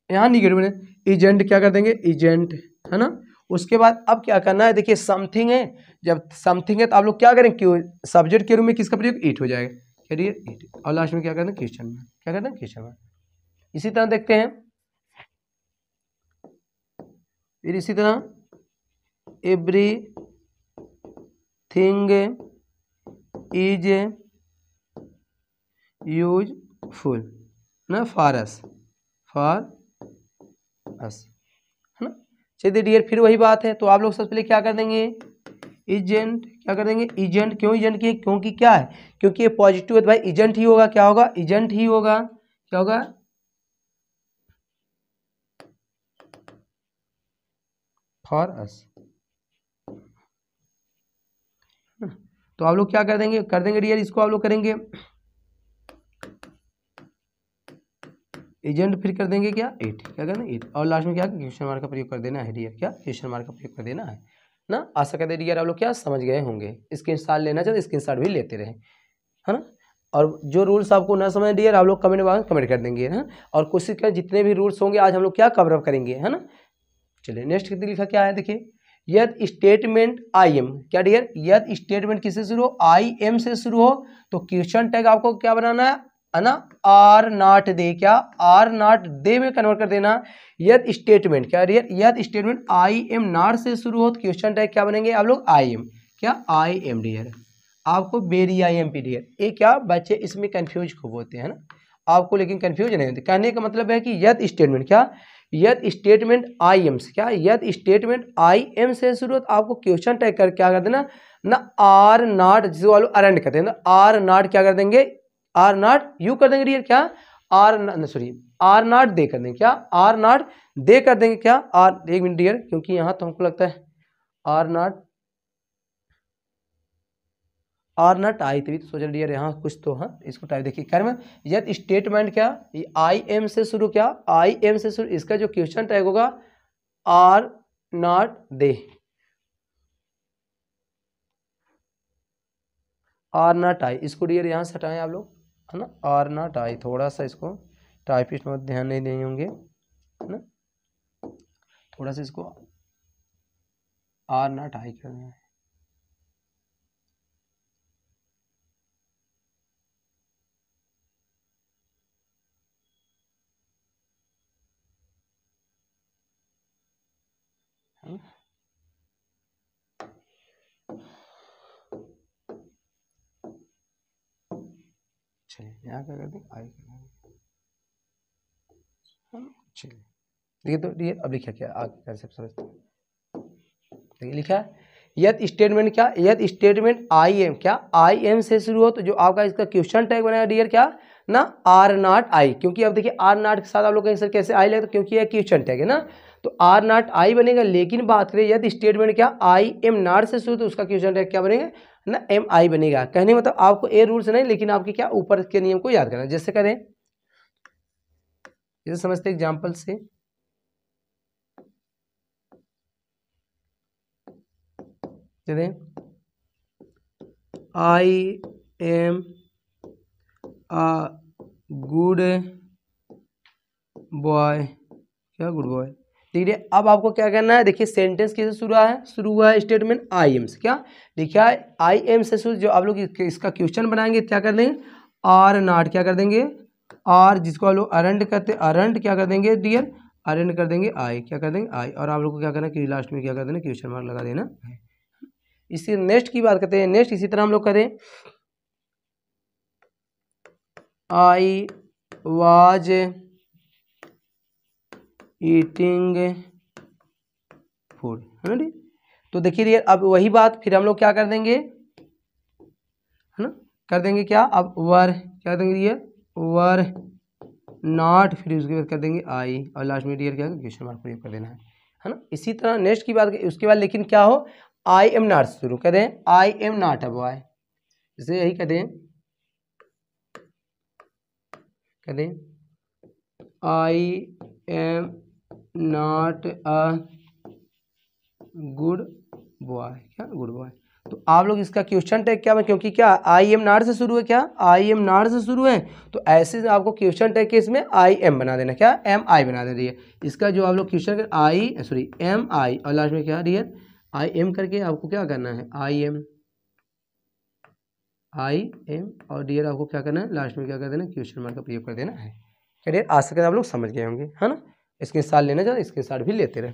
यहाँ निगेटिव में इजेंट क्या कर देंगे इजेंट, है ना। उसके बाद अब क्या करना है, देखिए समथिंग है, जब समथिंग है तो आप लोग क्या करें क्यों सब्जेक्ट के रूप में किसका प्रयोग इट हो जाएगा, करिए इट, और लास्ट में क्या करना क्वेश्चन में, क्या करना क्वेश्चन में। इसी तरह देखते हैं फिर इसी तरह एवरी थिंग इज यूजफुल ना फॉर अस है ना। चलिए डियर फिर वही बात है, तो आप लोग सबसे पहले क्या कर देंगे, इजेंट, क्या कर देंगे इजेंट। क्यों इजेंट की, क्योंकि क्या है, क्योंकि ये पॉजिटिव है तो भाई इजेंट ही होगा, क्या होगा इजेंट ही होगा, क्या होगा फॉर अस। तो आप लोग क्या कर देंगे डियर, इसको आप लोग करेंगे एजेंट, फिर कर देंगे क्या इट, क्या करना इट, और लास्ट में क्या क्वेश्चन मार्क का प्रयोग कर देना है डियर, क्या क्वेश्चन मार्क का प्रयोग कर देना है ना। आशा करते डियर आप लोग क्या समझ गए होंगे। स्क्रीनशॉट लेना चाहते स्क्रीनशॉट भी लेते रहे, है ना। और जो रूल्स आपको ना समझ डियर आप लोग कमेंट बॉक्स में कमेंट कर देंगे, है ना। और कोशिश करें जितने भी रूल्स होंगे आज हम लोग क्या कवर अप करेंगे, है ना। चलिए नेक्स्ट लिखा क्या है, देखिए यदि स्टेटमेंट आई एम, क्या डियर यदि स्टेटमेंट किससे शुरू हो, आई एम से शुरू हो, तो क्वेश्चन टैग आपको क्या बनाना है ना, आर नॉट दे, क्या आर नॉट दे में कन्वर्ट कर देना। यदि स्टेटमेंट क्या डियर यदि स्टेटमेंट आई एम नॉट से शुरू हो तो क्वेश्चन टैग क्या बनेंगे आप लोग आई एम, क्या आई एम डियर, आपको very I M P dear. ये क्या बच्चे इसमें कंफ्यूज खूब होते हैं ना, आपको लेकिन कंफ्यूज नहीं होते। कहने का मतलब है कि यदि स्टेटमेंट क्या यदि स्टेटमेंट आई एम से, क्या यदि स्टेटमेंट आई एम से शुरू हो तो आपको क्वेश्चन टैग कर क्या कर देना ना, आर नॉट, जिसको वालों अरेंड करते हैं ना, आर नॉट क्या कर देंगे, आर नॉट यू कर देंगे डियर, क्या are sorry are not they कर देंगे, क्या आर नॉट दे कर देंगे, क्या आर, एक मिनट डियर क्योंकि यहाँ तो हमको लगता है आर नॉट आई, तभी तो सोच रहे डियर यहाँ कुछ तो, हाँ इसको टाइप देखिए खैर में। यदि स्टेटमेंट क्या आई एम से शुरू, क्या आई एम से शुरू, इसका जो क्वेश्चन टैग होगा are not they, are not I, इसको डियर यहाँ से हटाएं आप लोग, है ना। आर नॉट आई, थोड़ा सा इसको टाइपिस्ट में ध्यान नहीं देंगे होंगे, है ना, थोड़ा सा इसको आर नॉट आई कर दें। चलिए यहाँ क्या कर दें आई कर देंगे, चलिए देखिए तो डियर अब लिखा क्या आगे कैसे समझते हैं, देखिए लिखा है यदि स्टेटमेंट क्या यदि स्टेटमेंट आई एम, क्या आई एम से शुरू हो तो जो आपका इसका क्वेश्चन टैग बनाया डियर क्या ना आर नॉट आई, क्योंकि अब देखिए आर नॉट के साथ आप लोग कहेंगे सर कैसे आई लगता, क्योंकि यह क्वेश्चन टैग है ना, तो आर नॉट आई बनेगा। लेकिन बात करें यदि स्टेटमेंट क्या आई एम नॉट से शुरू तो उसका क्वेश्चन टैग क्या बनेगा ना एम आई बनेगा। कहने मतलब आपको ए रूल्स नहीं, लेकिन आपके क्या ऊपर के नियम को याद करना। जैसे करें जैसे समझते एग्जाम्पल से, चले I am a good boy, क्या गुड बॉय, ठीक है। अब आपको क्या करना है, देखिए सेंटेंस कैसे शुरू हुआ है स्टेटमेंट आई एम से, क्या देखिए आई एम से शुरू, जो आप लोग इसका क्वेश्चन बनाएंगे क्या कर देंगे आर नॉट, क्या कर देंगे आर, जिसको आप लोग अरेंड करते अरेंड क्या कर देंगे डियर अरेंड कर देंगे आई, क्या कर देंगे आई, और आप लोग को क्या करना कि लास्ट में क्या कर देना क्वेश्चन मार्क लगा देना। इसी नेक्स्ट की बात करते हैं, नेक्स्ट इसी तरह हम लोग करें आई वाज ईटिंग फूड, है ना। तो देखिए डियर अब वही बात फिर हम लोग क्या कर देंगे, है ना, कर देंगे क्या अब वर, क्या देंगे डियर वर नॉट, फिर उसके बाद कर देंगे आई, और लास्ट में डियर क्या क्वेश्चन मार्क प्रयोग कर देना है ना। इसी तरह नेक्स्ट की बात उसके बाद लेकिन क्या हो आई एम नॉट शुरू करें, I am not a boy, जैसे यही करें I am not a good boy, क्या गुड बॉय। तो आप लोग इसका क्वेश्चन टैग क्या है, क्योंकि क्या आई एम नॉट से शुरू है, क्या आई एम नॉट से शुरू है, तो ऐसे आपको क्वेश्चन टैग के इसमें आई एम बना देना, क्या एम आई बना देना है। इसका जो आप लोग क्वेश्चन आई सॉरी एम आई, और लास्ट में क्या डियर आई एम करके आपको क्या करना है आई एम और डियर आपको क्या करना है लास्ट में क्या कर देना क्वेश्चन मार्क का प्रयोग कर देना है। डियर आज तक आप लोग समझ गए होंगे, है ना। स्क्रीनशॉट लेना चाहिए, स्क्रीनशॉट भी लेते रहे।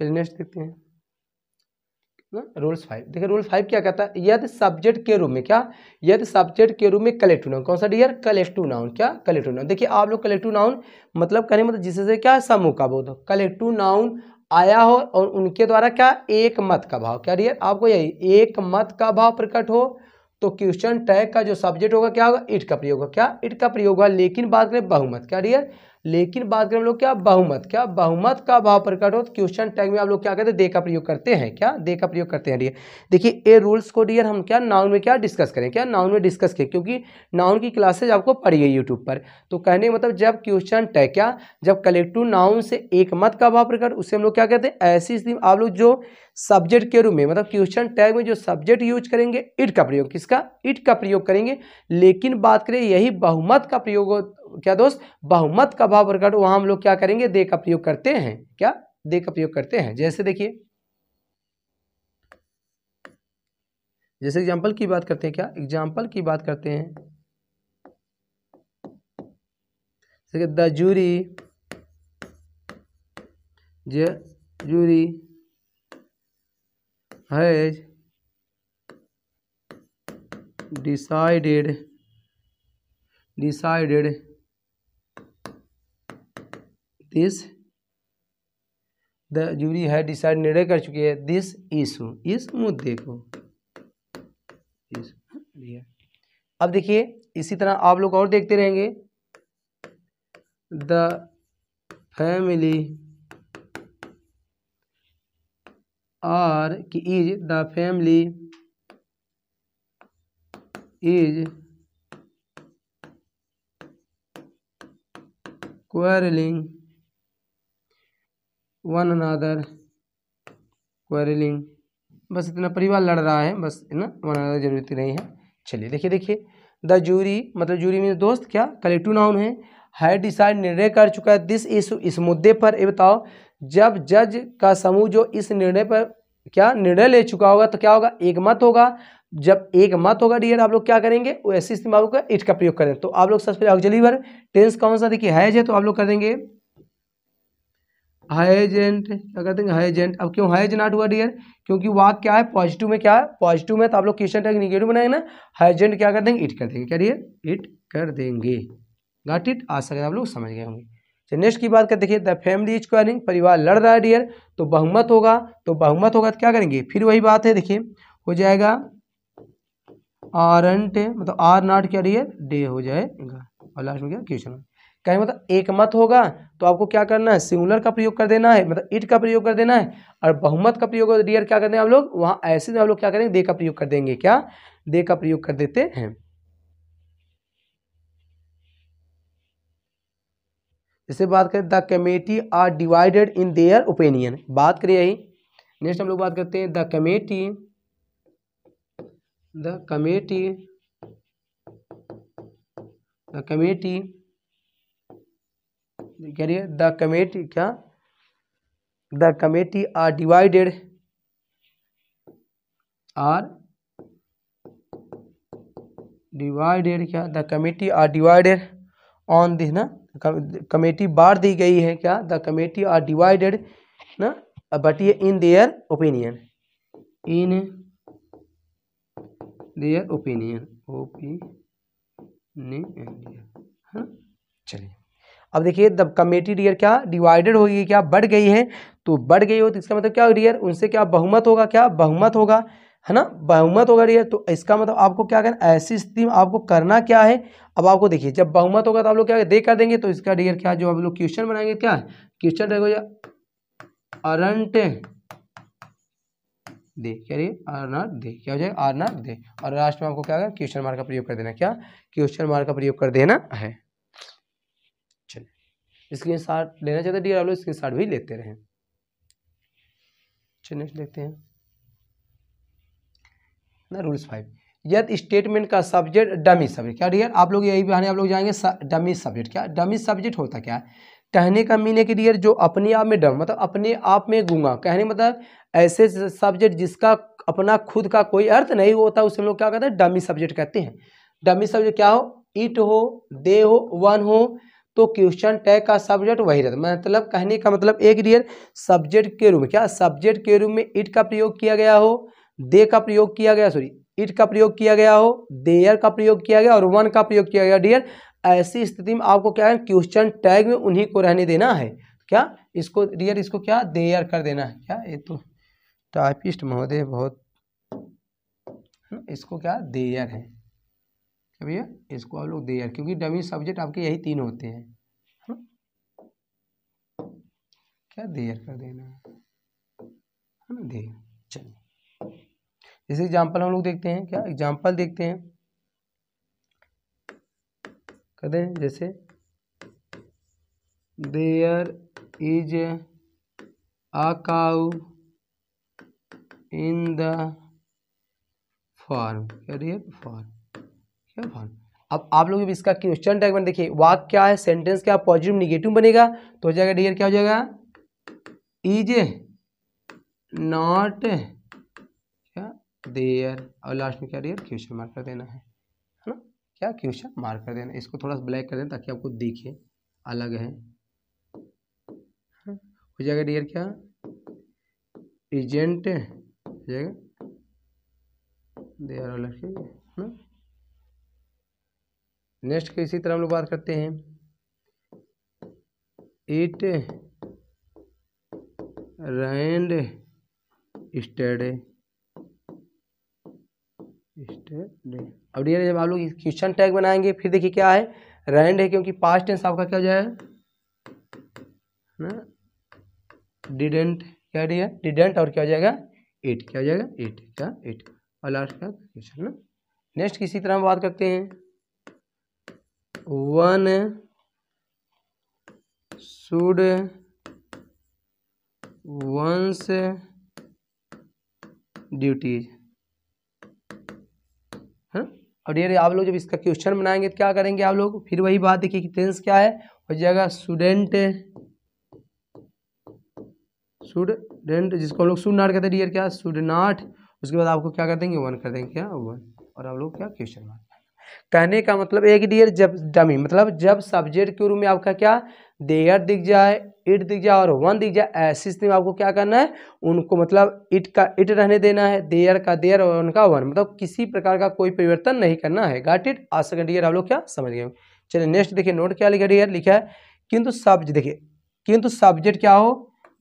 चलिए नेक्स्ट देखते हैं ना, रूल्स 5। देखिए रूल 5 क्या कहता है, यदि सब्जेक्ट के रूप में क्या, यदि सब्जेक्ट के रूप में कलेक्टिव नाउन, कौन सा डियर, कलेक्टिव नाउन, क्या कलेक्टिव नाउन। देखिए आप लोग कलेक्टिव नाउन मतलब करें मतलब जिससे क्या समूह का बोध हो, कलेक्टिव नाउन आया हो और उनके द्वारा क्या एक मत का भाव, क्या डियर आपको यही एक मत का भाव प्रकट हो, तो क्वेश्चन टैग का जो सब्जेक्ट होगा क्या होगा, इट का प्रयोग होगा, क्या इट का प्रयोग होगा। लेकिन बात करें बहुमत, क्या डियर, लेकिन बात करें हम लोग क्या बहुमत, क्या बहुमत का भाव प्रकट हो तो क्वेश्चन टैग में आप लोग क्या कहते हैं, दे का प्रयोग करते हैं, क्या दे का प्रयोग करते हैं डियर। देखिए ए रूल्स को डियर हम क्या नाउन में क्या डिस्कस करें, क्या नाउन में डिस्कस करें, क्योंकि नाउन की क्लासेज आपको पढ़ी है यूट्यूब पर। तो कहने का मतलब जब क्वेश्चन टैग क्या, जब कलेक्टिव नाउन से एक मत का भाव प्रकट, उससे हम लोग क्या कहते हैं, ऐसी स्थिति आप लोग जो सब्जेक्ट के रूप में मतलब क्वेश्चन टैग में जो सब्जेक्ट यूज करेंगे इट का प्रयोग, किसका, इट का प्रयोग करेंगे। लेकिन बात करें यही बहुमत का प्रयोग, क्या दोस्त, बहुमत का भाव प्रकट, वहां हम लोग क्या करेंगे, दे का प्रयोग करते हैं, क्या दे का प्रयोग करते हैं। जैसे देखिए, जैसे एग्जांपल की बात करते हैं, क्या एग्जांपल की बात करते हैं, जैसे the jury, jury has decided this, the jury है डिसाइड, निर्णय कर चुकी है, दिस इशू, इस मुद्दे को। अब देखिए इसी तरह आप लोग और देखते रहेंगे, द फैमिली आर की is, the family is quarreling one another, quarreling, बस इतना परिवार लड़ रहा है, बस ना वन अनदर जरूरत नहीं है। चलिए देखिए द जूरी मतलब जूरी में दोस्त क्या कलेक्टिव नाउन है डिसाइड निर्णय कर चुका है, दिस इशू इस मुद्दे पर। ये बताओ जब जज का समूह जो इस निर्णय पर क्या निर्णय ले चुका होगा तो क्या होगा, एक मत होगा। जब एक मत होगा डियर आप लोग क्या करेंगे, ऐसी स्थिति में आप लोग इट का प्रयोग करें। तो आप लोग सबसे पहले ऑक्सिलरी वर्ब टेंस कौन सा, देखिए हैज है तो आप लोग कर देंगे हैजेंट, क्या कर देंगे हैजेंट। अब क्यों हैज नॉट हुआ डियर, क्योंकि वाक्य क्या है पॉजिटिव में, क्या है पॉजिटिव में, तो आप लोग क्वेश्चन टैग निगेटिव बनाएंगे ना, हैजेंट क्या कर देंगे, इट कर देंगे, क्या डियर इट कर देंगे। गॉट इट, आज तक आप लोग समझ गए होंगे। चलिए नेक्स्ट की बात करते देखिए, द फैमिली इज क्वारिंग, परिवार लड़ रहा है डियर, तो बहुमत होगा, तो बहुमत होगा तो क्या करेंगे, फिर वही बात है देखिए हो जाएगा आरंट मतलब आर नॉट क्या डियर डे हो जाएगा, और लास्ट में क्या क्वेश्चन कहें मतलब एक मत होगा तो आपको क्या करना है, सिंगुलर का प्रयोग कर देना है, मतलब इट का प्रयोग कर देना है। और बहुमत का प्रयोग डियर क्या करते हैं हम लोग, वहां ऐसे में हम लोग क्या करेंगे, दे का प्रयोग कर देंगे, क्या दे का प्रयोग कर देते हैं। जैसे बात करें the committee are divided in their opinion, बात करें यही। नेक्स्ट हम लोग बात करते हैं द कमेटी करिए द कमेटी क्या, द कमेटी आर डिवाइडेड क्या, the committee are divided on this ना, कमेटी बांट दी गई है, क्या द कमेटी आर डिवाइडेड ना, बट ये इन देयर ओपिनियन, चलिए अब देखिए द कमेटी डियर क्या डिवाइडेड हो गई, क्या बढ़ गई है, तो बढ़ गई हो तो इसका मतलब क्या डियर उनसे क्या बहुमत होगा, क्या बहुमत होगा है ना, बहुमत होगा डियर। तो इसका मतलब आपको क्या करना, ऐसी स्थिति में आपको करना क्या है। अब आपको देखिए जब बहुमत होगा तो आप लोग क्या दे कर देंगे, तो इसका डियर क्या जो आप लोग क्वेश्चन बनाएंगे, क्या क्वेश्चन रहेगा अरंट दे, क्या ये आर नॉट दे, क्या हो जाएगा आर नॉट दे, और लास्ट में आपको क्या क्वेश्चन मार्क का प्रयोग कर देना, क्या क्वेश्चन मार्क का प्रयोग कर देना है। चलिए स्क्रीनशॉट लेना चाहते डियर आप लोग स्क्रीनशॉट भी लेते रहें। चलिए नेक्स्ट देखते हैं ना रूल्स 5, यदि स्टेटमेंट का सब्जेक्ट डमी सब्जेक्ट, क्या डियर आप लोग यही बहाने आप लोग जाएंगे डमी सब्जेक्ट, क्या डमी सब्जेक्ट होता क्या है, कहने का मीनिंग की डियर जो अपने आप में डम मतलब अपने आप में गूंगा, कहने मतलब ऐसे सब्जेक्ट जिसका अपना खुद का कोई अर्थ नहीं होता उसे हम लोग क्या कहते हैं डमी सब्जेक्ट कहते हैं। डमी सब्जेक्ट क्या हो, इट हो, दे हो, वन हो, तो क्वेश्चन टैग का सब्जेक्ट वही रहता। मतलब कहने का मतलब एक डियर सब्जेक्ट के रूप में क्या, सब्जेक्ट के रूप में इट का प्रयोग किया गया हो, दे का प्रयोग किया गया, सॉरी इट का प्रयोग किया गया हो, देयर का प्रयोग किया गया और वन का प्रयोग किया गया डियर, ऐसी स्थिति में आपको क्या है क्वेश्चन टैग में उन्हीं को रहने देना है। क्या इसको डियर इसको क्या देयर कर देना है। क्या ये तो टाइपिस्ट महोदय बहुत, इसको क्या देयर है भैया, इसको आप लोग देयर, क्योंकि डमी सब्जेक्ट आपके यही तीन होते हैं, क्या देयर कर देना है ना, देयर। चलिए जैसे एग्जाम्पल हम लोग देखते हैं, क्या एग्जाम्पल देखते हैं, कहते हैं जैसे there is a cow in the farm, क्या डियर फार्म, क्या फार्म। अब आप लोग इसका क्वेश्चन टैग में देखिए वाक्य क्या है, सेंटेंस क्या पॉजिटिव निगेटिव बनेगा, तो हो जाएगा डियर क्या हो जाएगा, इज नॉट क्या देयर, और लास्ट में क्या डियर क्वेश्चन मार्क कर देना है ना, क्या क्वेश्चन मार्क कर देना। इसको थोड़ा सा ब्लैक कर देना ताकि आपको दिखे अलग है, हो जाएगा डियर क्या एजेंट हो जाएगा देयर और लड़के ना। नेक्स्ट के इसी तरह हम लोग बात करते हैं, इट रैंड स्टडे, अब डियर जब आप लोग क्वेश्चन टैग बनाएंगे फिर देखिए क्या है, रैंड है क्योंकि पास्ट टेंस आपका क्या हो जाएगा ना, डिडेंट, क्या डियर डिडेंट, और क्या हो जाएगा इट, क्या हो जाएगा इट, क्या इट, और लास्ट क्या क्वेश्चन ना। नेक्स्ट किसी तरह हम बात करते हैं, वन शुड वंस ड्यूटीज है। और ये आप लोग जब इसका क्वेश्चन बनाएंगे तो क्या करेंगे आप लोग, फिर वही बात देखिए कि टेंस क्या है, हो जाएगा स्टूडेंट, स्टूडेंट जिसको हम लोग शुड नॉट कहते हैं डियर, क्या शुड नॉट, उसके बाद आपको क्या कर देंगे वन कर देंगे, क्या वन, और आप लोग क्या क्वेश्चन मार्क। कहने का मतलब एक डियर जब डमी मतलब जब सब्जेक्ट के रूप में आपका क्या देयर दिख जाए, इट दिख जाए और वन दिख जाए, ऐसी स्थिति में आपको क्या करना है, उनको मतलब इट का इट रहने देना है, देयर का देयर और वन का वन, मतलब किसी प्रकार का कोई परिवर्तन नहीं करना है। गॉट इट, आज सेकंड डियर आप लोग क्या समझ गए। चलिए नेक्स्ट देखिए नोट क्या लिखा डियर, लिखा है किंतु सब्जेक्ट, देखिए किंतु सब्जेक्ट क्या हो,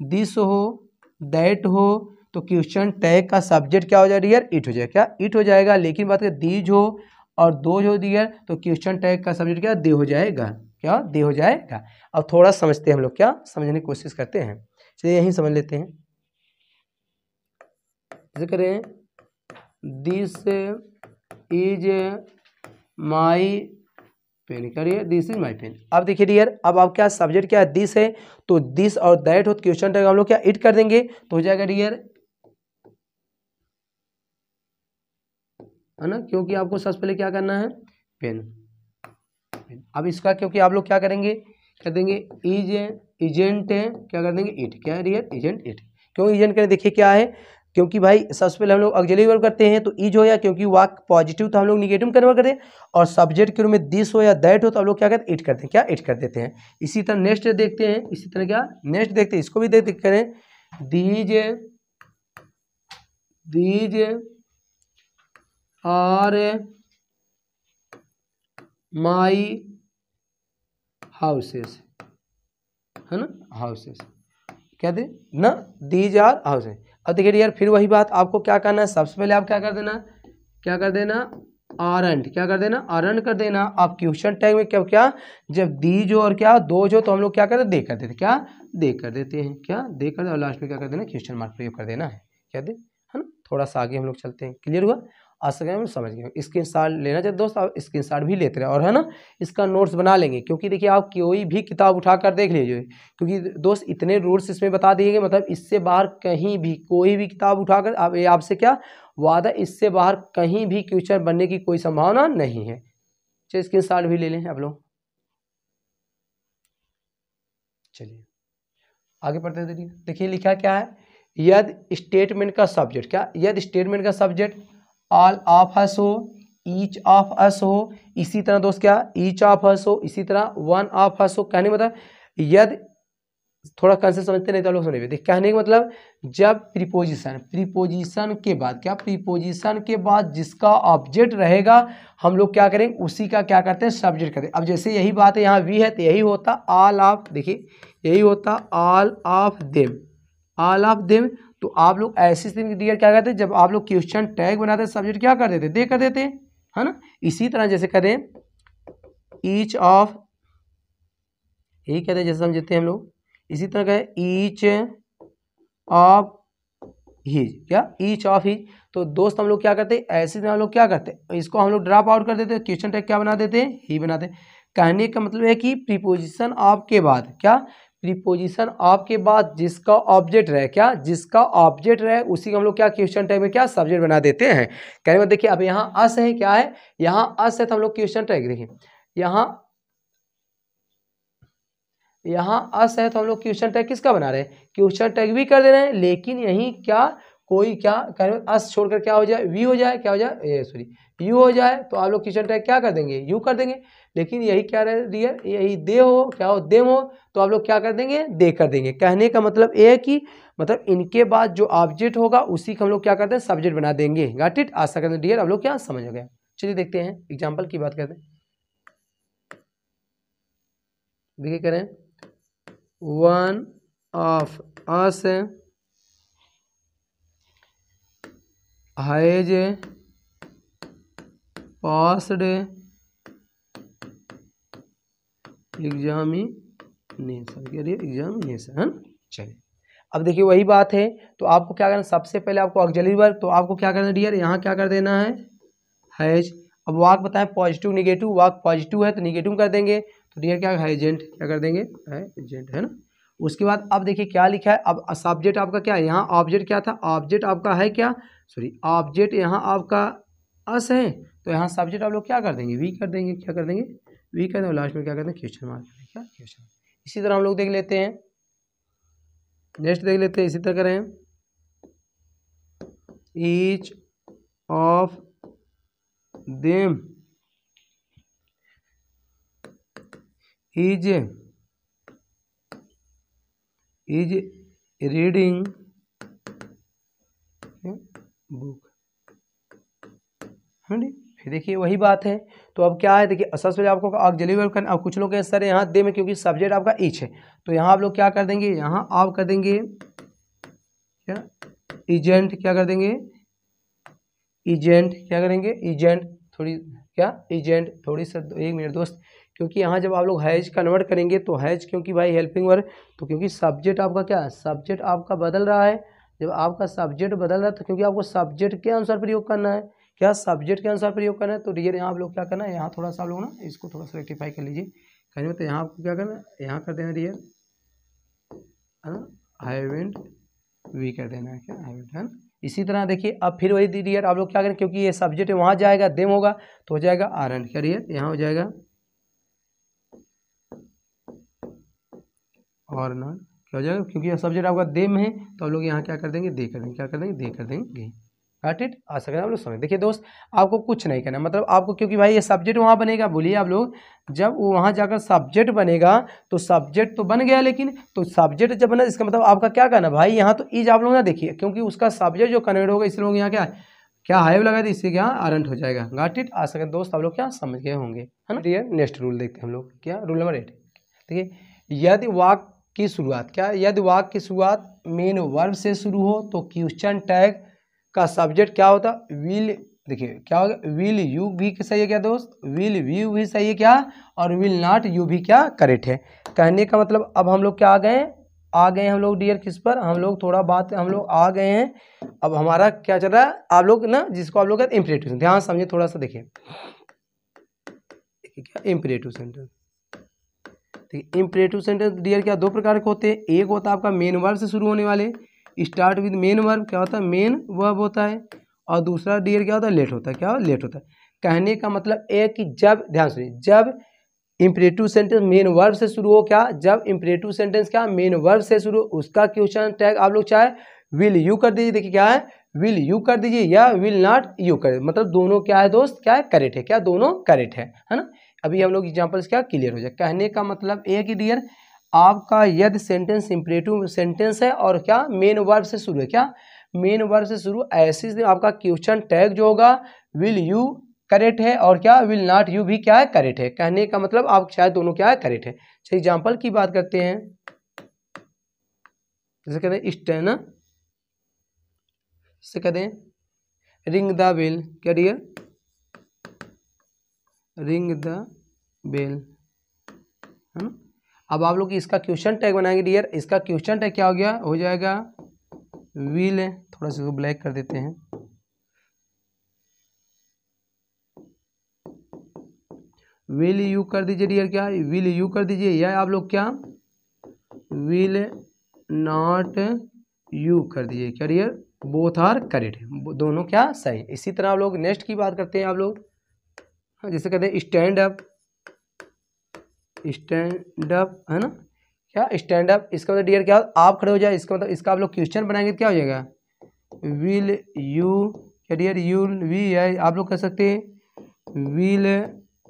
दिस हो दैट हो, तो क्वेश्चन टैग का सब्जेक्ट क्या हो जाएगा डियर इट हो जाएगा, क्या इट हो जाएगा। लेकिन बात करें दीज हो और दो जो डियर, तो क्वेश्चन टैग का सब्जेक्ट क्या दे हो जाएगा, क्या दे हो जाएगा। अब थोड़ा समझते हैं हम लोग, क्या समझने की कोशिश करते हैं, चलिए यहीं समझ लेते हैं। जैसे करें दिस इज माई पेन, करिए दिस इज माई पेन। अब देखिए डियर, अब आप क्या सब्जेक्ट क्या है दिस है, तो दिस और दैट हो, क्वेश्चन टैग हम लोग क्या इट कर देंगे, तो हो जाएगा डियर है ना, क्योंकि आपको सबसे पहले क्या करना है पेन। अब इसका क्योंकि आप लोग क्या करेंगे, कर देंगे इज एजेंट, क्या कर देंगे इट, क्या है डियर एजेंट इट। क्यों एजेंट करें, देखिए क्या है, क्योंकि भाई सबसे पहले हम लोग ऑक्सिलरी वर्ब करते हैं तो इज हो या, क्योंकि वाक्य पॉजिटिव तो हम लोग निगेटिव कन्वर्ट करते हैं, और सब्जेक्ट के रूप में दिस हो या दैट हो तो हम लोग क्या करते हैं इट करते हैं, क्या इट कर देते हैं। इसी तरह नेक्स्ट देखते हैं, इसी तरह क्या नेक्स्ट देखते हैं, इसको भी देखते करें, दीज आर माई हाउसेस, है ना हाउसेस, क्या दे ना दीज आर हाउसेस। अब देखिए यार फिर वही बात, आपको क्या करना है, सबसे पहले आप क्या कर देना आरंट, क्या कर देना आरंट कर देना। आप क्वेश्चन टैग में क्या क्या जब दीज हो और क्या दो जो, तो हम लोग क्या करते दे कर देते, क्या दे कर देते हैं, क्या दे कर दे, और लास्ट में क्या कर देना क्वेश्चन मार्क प्रयोग कर देना है, क्या दे, है ना। थोड़ा सा आगे हम लोग चलते हैं, क्लियर हुआ, आज तक हम समझ गए। स्क्रीनशॉट लेना चाहिए दोस्त, आप स्क्रीनशॉट भी लेते रहे, और है ना इसका नोट्स बना लेंगे, क्योंकि देखिए आप कोई भी किताब उठा कर देख लीजिए, क्योंकि दोस्त इतने रूल्स इसमें बता दिए गए, मतलब इससे बाहर कहीं भी कोई भी किताब उठाकर आप आपसे क्या वादा, इससे बाहर कहीं भी क्वेश्चन बनने की कोई संभावना नहीं है। चलिए स्क्रीनशॉट भी ले लें आप लोग। चलिए आगे पढ़ते हैं, देखिए लिखा क्या है, यदि स्टेटमेंट का सब्जेक्ट, क्या यदि स्टेटमेंट का सब्जेक्ट ऑल ऑफ अस हो, ईच ऑफ अस हो, इसी तरह दोस्त क्या ईच ऑफ अस हो, इसी तरह वन ऑफ अस हो। कहने का मतलब यदि थोड़ा कंसेप्ट समझते नहीं तो लोग सुनिए। देख कहने का मतलब जब प्रीपोजिशन के बाद क्या, प्रीपोजिशन के बाद जिसका ऑब्जेक्ट रहेगा हम लोग क्या करेंगे, उसी का क्या करते हैं सब्जेक्ट करते हैं। अब जैसे यही बात है यहाँ वी है तो यही होता ऑल ऑफ, देखिए यही होता all of them, all of them. तो आप लोग ऐसी स्थिति डियर क्या करते हैं, जब आप लोग क्वेश्चन टैग बनाते हैं सब्जेक्ट क्या कर देते, दे कर देते है ना। इसी तरह जैसे करें ईच ऑफ, यही कहते हैं जैसे समझते हैं हम लोग। इसी तरह का ईच ऑफ हिज, क्या ईच ऑफ हिज। तो दोस्त हम लोग क्या करते हैं, ऐसे हम लोग क्या करते हैं, इसको हम लोग ड्रॉप आउट कर देते हैं, क्वेश्चन टैग क्या बना देते हैं, ही बनाते हैं। कहने का मतलब है कि प्रीपोजिशन ऑफ के बाद क्या, प्रीपोजिशन ऑफ के बाद जिसका ऑब्जेक्ट रहे, क्या जिसका ऑब्जेक्ट रहे उसी को हम लोग क्या क्वेश्चन टैग में क्या सब्जेक्ट बना देते हैं। कहने में देखिए अब यहाँ अस है, क्या है यहाँ अस है, तो हम लोग क्वेश्चन टैग देखिए यहाँ अस है तो हम लोग क्वेश्चन टैग किसका बना रहे हैं, क्वेश्चन टैग भी कर दे रहे हैं। लेकिन यहीं क्या कोई क्या करें, अस छोड़कर क्या हो जाए, वी हो जाए, क्या हो जाए सॉरी यू हो जाए, तो आप लोग क्वेश्चन टैग क्या कर देंगे, यू कर देंगे। लेकिन यही क्या रहे डियर, यही दे हो, क्या हो देम हो, तो आप लोग क्या कर देंगे, दे कर देंगे। कहने का मतलब ये है कि मतलब इनके बाद जो ऑब्जेक्ट होगा उसी को हम लोग क्या करते हैं सब्जेक्ट बना देंगे। गॉट इट, आशा करते हैं डियर आप लोग क्या समझ हो गया। चलिए देखते हैं एग्जाम्पल की बात करते हैं। देखिए करें one of us has passed examination. चलिए अब देखिए वही बात है, तो आपको क्या करना, सबसे पहले आपको ऑक्सिलरी वर्ब, तो आपको क्या करना डियर, यहाँ क्या कर देना है हैज। अब वाक बताएं पॉजिटिव निगेटिव, वाक पॉजिटिव है तो निगेटिव कर देंगे, तो डियर क्या हैजेंट, क्या कर देंगे हैजेंट, है ना। उसके बाद अब देखिए क्या लिखा है, अब सब्जेक्ट आपका क्या है, यहाँ ऑब्जेक्ट क्या था, ऑब्जेक्ट आपका है क्या, सॉरी ऑब्जेक्ट यहाँ आपका अस है, तो यहाँ सब्जेक्ट आप लोग क्या कर देंगे, वी कर देंगे, क्या कर देंगे वी कर देंगे, लास्ट में क्या करते हैं क्वेश्चन मार्क, क्या क्वेश्चन। इसी तरह हम लोग देख लेते हैं, नेक्स्ट देख लेते हैं, इसी तरह करें each of them is reading book, है ना। फिर देखिए वही बात है, तो अब क्या है देखिए सबसे पहले आपको ऑक्सिलरी वर्ब करना। अब कुछ लोग के सर यहाँ दे में क्योंकि सब्जेक्ट आपका ईच है, तो यहाँ आप लोग क्या कर देंगे, यहाँ आप कर देंगे क्या एजेंट, क्या कर देंगे एजेंट, क्या करेंगे एजेंट, थोड़ी क्या एजेंट, थोड़ी सा एक मिनट दोस्त, क्योंकि यहाँ जब आप लोग हैज कन्वर्ट करेंगे तो हैज क्योंकि भाई हेल्पिंग वर्ब, तो क्योंकि सब्जेक्ट आपका क्या सब्जेक्ट आपका बदल रहा है, जब आपका सब्जेक्ट बदल रहा है तो क्योंकि आपको सब्जेक्ट के अनुसार प्रयोग करना है, क्या सब्जेक्ट के अनुसार प्रयोग करना है। तो डियर यहाँ आप लोग क्या करना है, यहाँ थोड़ा सा आप लोग ना इसको थोड़ा सा रेक्टिफाई कर लीजिए, कहने तो यहाँ आपको क्या करना है, यहाँ कर देना डियर है ना, हैवेंट वी कर देना है, क्या हैवेंट, है ना। इसी तरह देखिए अब फिर वही डियर आप लोग क्या करें, क्योंकि ये सब्जेक्ट वहाँ जाएगा देम होगा तो हो जाएगा आरंट, क्या डियर यहाँ हो जाएगा और ना, क्या हो जाएगा, क्योंकि सब्जेक्ट आपका देम है तो आप लोग यहाँ क्या कर देंगे, दे कर देंगे, क्या कर देंगे, दे कर देंगे। गॉट इट, आ सकते हैं आप लोग समझ। देखिए दोस्त आपको कुछ नहीं करना, मतलब आपको क्योंकि भाई ये सब्जेक्ट वहाँ बनेगा, बोलिए आप लोग जब वो वहाँ जाकर सब्जेक्ट बनेगा तो सब्जेक्ट तो बन गया, लेकिन तो सब्जेक्ट जब बना इसका मतलब आपका क्या करना भाई, यहाँ तो इज आप लोग ना देखिए, क्योंकि उसका सब्जेक्ट जो कन्वर्ट होगा इसलिए लोग यहाँ क्या हाइव लगा दी, इससे क्या आरंट हो जाएगा। गॉट इट, आ सकते दोस्त आप लोग क्या समझ गए होंगे, है ना। डियर नेक्स्ट रूल देखते हैं हम लोग, क्या रूल नंबर 8। देखिए यदि वाक्य की शुरुआत, क्या यदि वाक्य की शुरुआत मेन वर्ब से शुरू हो तो क्वेश्चन टैग का सब्जेक्ट क्या होता, विल। देखिए क्या होगा, विल यू भी सही है क्या दोस्त, विल यू भी सही है क्या, और विल नॉट यू भी क्या करेक्ट है। कहने का मतलब अब हम लोग क्या आ गए हम लोग डियर किस पर, हम लोग थोड़ा बात हम लोग आ गए हैं। अब हमारा क्या चल रहा है, आप लोग ना जिसको आप लोग कहते हैं इम्परेटिव, ध्यान समझिए थोड़ा सा, देखिए क्या imperative sentence. Imperative sentence dear क्या दो प्रकार के होते हैं, एक होता है आपका मेन वर्ब से शुरू होने वाले, स्टार्ट विद मेन वर्ब, क्या होता है मेन वर्ब होता है, और दूसरा डियर क्या होता है लेट होता है, क्या लेट होता है। कहने का मतलब एक कि जब, ध्यान सुनिए, जब इम्परेटिव सेंटेंस मेन वर्ब से शुरू हो, क्या जब इम्परेटिव सेंटेंस क्या मेन वर्ब से शुरू, उसका क्वेश्चन टैग आप लोग चाहे विल यू कर दीजिए। देखिए क्या है विल यू कर दीजिए या विल नॉट यू कर, मतलब दोनों क्या है दोस्त, क्या है करेक्ट है, क्या दोनों करेक्ट है ना। अभी हम लोग एग्जांपल्स क्या क्लियर हो जाए। कहने का मतलब ये कि डियर आपका यदि सेंटेंस इंपरेटिव सेंटेंस है और क्या मेन वर्ब से शुरू है, क्या मेन वर्ब से शुरू, ऐसे आपका क्वेश्चन टैग जो होगा विल यू करेक्ट है और क्या विल नॉट यू भी क्या है करेक्ट है। कहने का मतलब आप शायद दोनों क्या है करेक्ट है। चलिए एग्जांपल की बात करते हैं, जैसे कहते हैं स्टैंड, जैसे कहते हैं रिंग द बेल, क्या डियर, रिंग द बेल, है ना। अब आप लोग इसका क्वेश्चन टैग बनाएंगे डियर, इसका क्वेश्चन टैग क्या हो गया, हो जाएगा विल, थोड़ा सा इसको ब्लैक कर देते हैं, विल यू कर दीजिए डियर, क्या विल यू कर दीजिए, या आप लोग क्या विल नॉट यू कर दीजिए, क्या डियर बोथ आर करेक्ट, दोनों क्या सही। इसी तरह आप लोग नेक्स्ट की बात करते हैं आप लोग, जैसे कहते हैं स्टैंड अप, स्टैंड अप है ना, क्या स्टैंड अप, इसका मतलब डियर क्या आप खड़े हो जाए, इसका मतलब इसका आप लोग क्वेश्चन बनाएंगे क्या हो जाएगा विल यू, क्या डियर यू वी, है आप लोग कह सकते हैं विल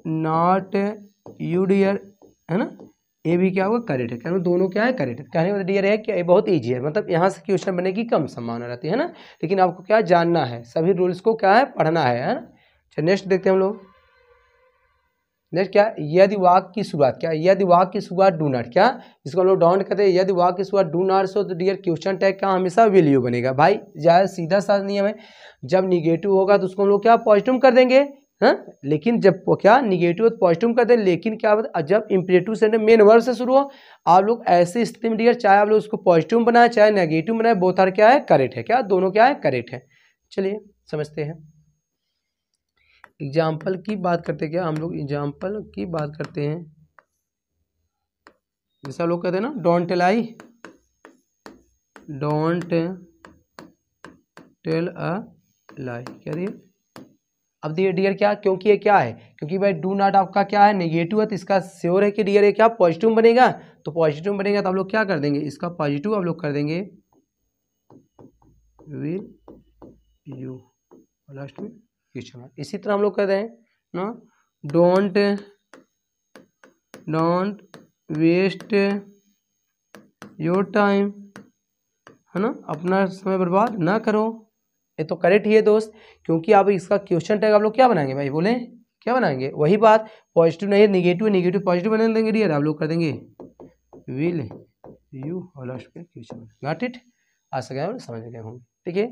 नॉट यू डियर, है ना, ये भी क्या होगा करेक्ट है, क्या दोनों क्या है करेक्ट है। कहने का डियर है कि ये बहुत ईजी है, मतलब यहाँ से क्वेश्चन बनने की कम संभावना रहती है ना, लेकिन आपको क्या जानना है, सभी रूल्स को क्या है पढ़ना है ना। चलिए नेक्स्ट देखते हैं हम लोग, नेक्स्ट क्या यदि वाक्य की शुरुआत, क्या यदि वाक्य की शुरुआत डू नॉट, क्या इसको हम लोग डोंट कहते हैं, यदि वाक्य की शुरुआत डू नॉट सो तो डियर क्वेश्चन टैग का हमेशा विल यू बनेगा। भाई ज्यादा सीधा सा नियम है, जब निगेटिव होगा तो उसको हम लोग क्या पॉजिटिव कर देंगे, हाँ, लेकिन जब क्या निगेटिव तो पॉजिटिव कर दें, लेकिन क्या जब इंपरेटिव सेंटेंस मेन वर्ब से शुरू हो, आप लोग ऐसी स्थिति में डियर चाहे आप लोग उसको पॉजिटिव बनाए चाहे नेगेटिव बनाए, बोथ आर क्या है करेक्ट है, क्या दोनों क्या है करेक्ट है। चलिए समझते हैं, एग्जाम्पल की बात करते हैं, क्या हम लोग एग्जाम्पल की बात करते हैं, जैसे लोग कहते हैं ना don't lie, don't tell a lie, क्या दिए, अब दिए डियर क्या, क्योंकि ये क्या है, क्योंकि भाई डू नॉट आपका क्या है नेगेटिव है, तो इसका श्योर है कि डियर ये क्या पॉजिटिव बनेगा, तो पॉजिटिव बनेगा तो आप लोग क्या कर देंगे, इसका पॉजिटिव आप लोग कर देंगे विल यू, लास्ट में क्वेश्चन। इसी तरह हम लोग कहते हैं ना डोंट वेस्ट योर टाइम, है ना, अपना समय बर्बाद ना करो, ये तो करेक्ट ही है दोस्त, क्योंकि आप इसका क्वेश्चन टैग आप लोग क्या बनाएंगे भाई, बोले क्या बनाएंगे, वही बात पॉजिटिव नहीं है निगेटिव है, निगेटिव पॉजिटिव बना देंगे डियर, आप लोग कर देंगे विल यू और लास्ट पे क्वेश्चन, गॉट इट, आ सके समझ गए होंगे। ठीक है,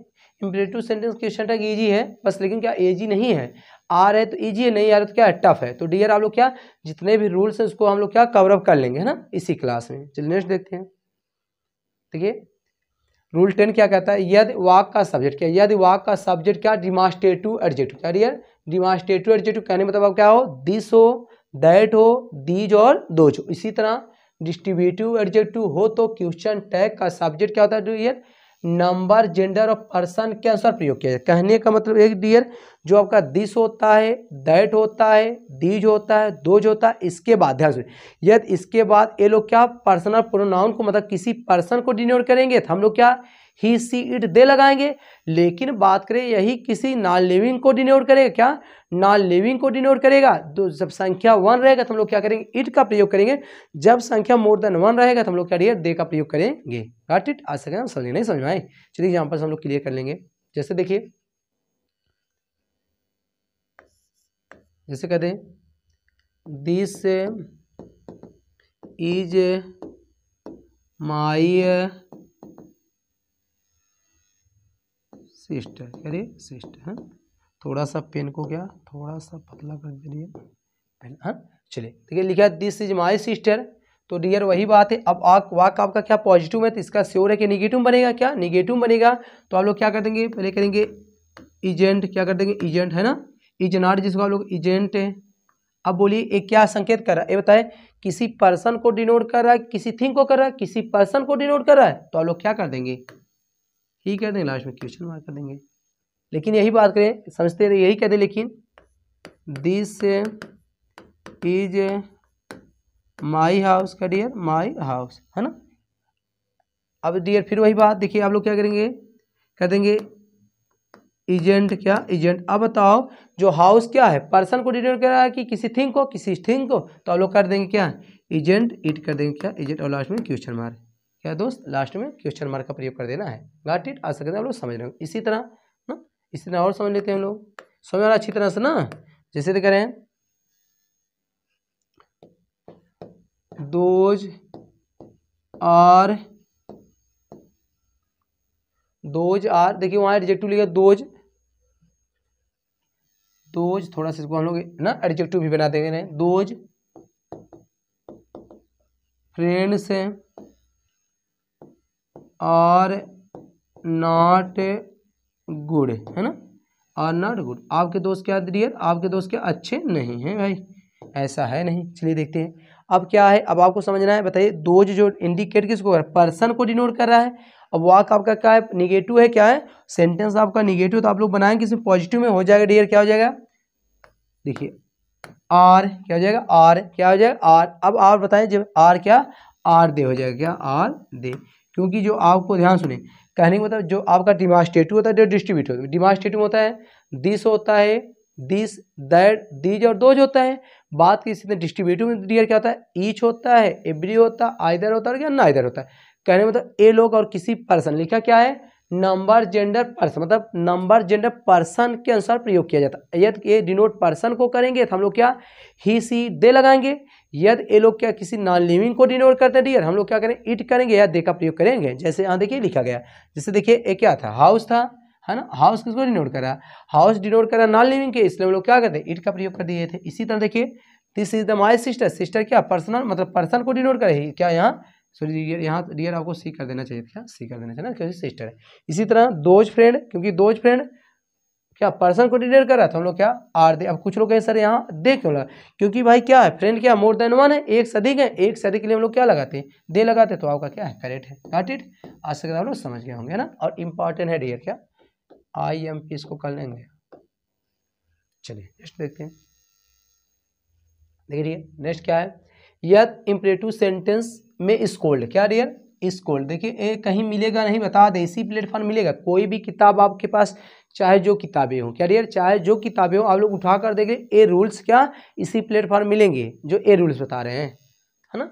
imperative sentence question tag easy है बस, लेकिन क्या इजी नहीं है, आ रहा है तो इजी है, नहीं आ रहा तो क्या है टफ है, तो डियर आप लोग क्या जितने भी रूल्स हैं उसको हम लोग क्या कवर अप कर लेंगे, है ना, इसी क्लास में। चलिए नेक्स्ट देखते हैं, ठीक है, रूल 10 क्या कहता है, यदि वाक्य का सब्जेक्ट, क्या यदि वाक्य का सब्जेक्ट क्या डिमांस्ट्रेटिव एडजेक्टिव, क्या डियर डिमांस्ट्रेटिव एडजेक्टिव कहने मतलब अब क्या हो दिस हो, दैट हो, दीज और दोज हो। इसी तरह डिस्ट्रीब्यूटिव एडजेक्टिव हो तो क्वेश्चन टैग का सब्जेक्ट क्या होता है डियर नंबर जेंडर और पर्सन के अनुसार प्रयोग किया जाए। कहने का मतलब एक डियर जो आपका दिस होता है, दैट होता है, दीज होता है, दोज होता है, इसके बाद ध्यान से यदि इसके बाद ये लोग क्या पर्सनल प्रोनाउन को मतलब किसी पर्सन को डिनोट करेंगे तो हम लोग क्या ही सी इट दे लगाएंगे, लेकिन बात करें यही किसी नॉन लिविंग को डिनोट करेगा, क्या नॉन लिविंग को डिनोट करेगा, तो जब संख्या 1 रहेगा तो हम लोग क्या करेंगे इट का प्रयोग करेंगे, जब संख्या मोर देन 1 रहेगा तो हम लोग क्या डियर दे का प्रयोग करेंगे। गॉट इट, आ सके हम समझ नहीं समझ में आए, चलिए एग्जांपल हम लोग क्लियर कर लेंगे। जैसे देखिए जैसे कहते हैं दिस इज माई सिस्टर, अरे सिस्टर, थोड़ा सा पेन को क्या थोड़ा सा पतला कर दीजिए पेन, हाँ चलिए देखिए लिखा है दिस इज माई सिस्टर, तो डियर वही बात है, अब वाक आपका क्या पॉजिटिव है तो इसका श्योर है कि निगेटिव बनेगा, क्या निगेटिव बनेगा, तो आप लोग क्या कर देंगे पहले करेंगे इजेंट, क्या कर देंगे इजेंट, है ना, इज नॉट जिसको आप लोग इजेंट है। अब बोलिए एक क्या संकेत कर रहा है, ये बताए किसी पर्सन को डिनोट कर रहा है, किसी थिंग को कर रहा है, किसी पर्सन को डिनोट कर रहा है, तो आप लोग क्या कर देंगे ही कर देंगे, लास्ट में क्वेश्चन मार्क कर देंगे। लेकिन यही बात करें समझते हैं यही कहते, लेकिन दिस इज माई हाउस का डियर माई हाउस, है ना। अब डियर फिर वही बात देखिए आप लोग क्या करेंगे कर देंगे इजेंट क्या इजेंट। अब बताओ जो हाउस क्या है, पर्सन को डिनोट कर रहा है कि किसी थिंग को, किसी थिंग को, तो आप लोग कर देंगे क्या इजेंट, इट कर देंगे क्या इजेंट, और लास्ट में क्वेश्चन मार्क। क्या दोस्त, लास्ट में क्वेश्चन मार्क का प्रयोग कर देना है। गॉट इट, आ सकते हैं आप लोग समझ रहे हो। इसी तरह ना, इसी तरह और समझ लेते हैं हम लोग, समझ रहा अच्छी तरह से ना। जैसे तो करें दोज आर, देखिए वहाँ एडजेक्टिव लिखा दोज, थोड़ा सा इसको हम लोग ना एडजेक्टिव भी बना देंगे। Those friends are not good, है ना, आर नॉट गुड। आपके दोस्त क्या डियर, आपके दोस्त क्या अच्छे नहीं हैं भाई, ऐसा है नहीं। चलिए देखते हैं अब क्या है, अब आपको समझना है। बताइए दोज जो इंडिकेट किसको कर, पर्सन को डिनोट कर रहा है। अब वाक आपका क्या है, निगेटिव है, क्या है सेंटेंस आपका निगेटिव, तो आप लोग बनाएंगे इसमें पॉजिटिव में हो जाएगा डियर, क्या हो जाएगा देखिए आर, क्या हो जाएगा आर, क्या हो जाएगा आर। अब आर बताएं जब आर क्या आर दे हो जाएगा, क्या आर दे, क्योंकि जो आपको ध्यान सुने कहने का मतलब जो आपका डिमांस्ट्रेटिव होता है जो डिस्ट्रीब्यूटिव होता है, डिमांस्ट्रेटिव होता है दिस होता है, दिस दैट दीज और दोज होता है। बात की इसमें डिस्ट्रीब्यूटिव में डियर क्या होता है, ईच होता है, एवरी होता है, आइदर होता है और क्या नाइदर होता है। कहने मतलब ए लोग और किसी पर्सन, लिखा क्या है नंबर जेंडर पर्सन, मतलब नंबर जेंडर पर्सन के अनुसार प्रयोग किया जाता है। यदि ये डिनोट पर्सन को करेंगे तो हम लोग क्या ही सी दे लगाएंगे। यदि ये लोग क्या किसी नॉन लिविंग को डिनोट करते हैं डियर, हम लोग क्या करें इट करेंगे या दे का प्रयोग करेंगे। जैसे यहाँ देखिए लिखा गया, जैसे देखिए ये क्या था हाउस था, है ना, हाउस किसको डिनोट करा, हाउस डिनोट करा नॉन लिविंग के, इसलिए हम लोग क्या करते हैं इट का प्रयोग कर दिए थे। इसी तरह देखिए this is the my sister, sister क्या पर्सनल मतलब पर्सन को डिनोट करे, क्या यहाँ सॉरी डियर, यहाँ डियर आपको सी कर देना चाहिए था, सी कर देना चाहिए ना क्योंकि सिस्टर है। इसी तरह दोज फ्रेंड, क्योंकि दोज फ्रेंड क्या पर्सन को डिनोट कर रहा था, हम लोग क्या आर दे। अब कुछ लोग कहें सर यहाँ दे क्यों लगा, क्योंकि भाई क्या है फ्रेंड क्या मोर देन वन है, एक से अधिक है, एक से अधिक के लिए हम लोग क्या लगाते हैं दे लगाते हैं, तो आपका क्या है करेक्ट है। गॉट इट, आज तक आप लोग समझ गए होंगे ना। और इंपॉर्टेंट है डियर क्या IMP, इसको कर लेंगे। चलिए नेक्स्ट देखते हैं, देखिए नेक्स्ट क्या है, यद इंपरेटिव सेंटेंस में स्कोल्ड, क्या डियर स्कोल्ड। देखिए कहीं मिलेगा नहीं, बता दे इसी प्लेटफॉर्म मिलेगा, कोई भी किताब आपके पास चाहे जो किताबें हो, क्या डियर चाहे जो किताबें हो आप लोग उठा कर देखें, ए रूल्स क्या इसी प्लेटफॉर्म मिलेंगे जो ए रूल्स बता रहे हैं, है ना।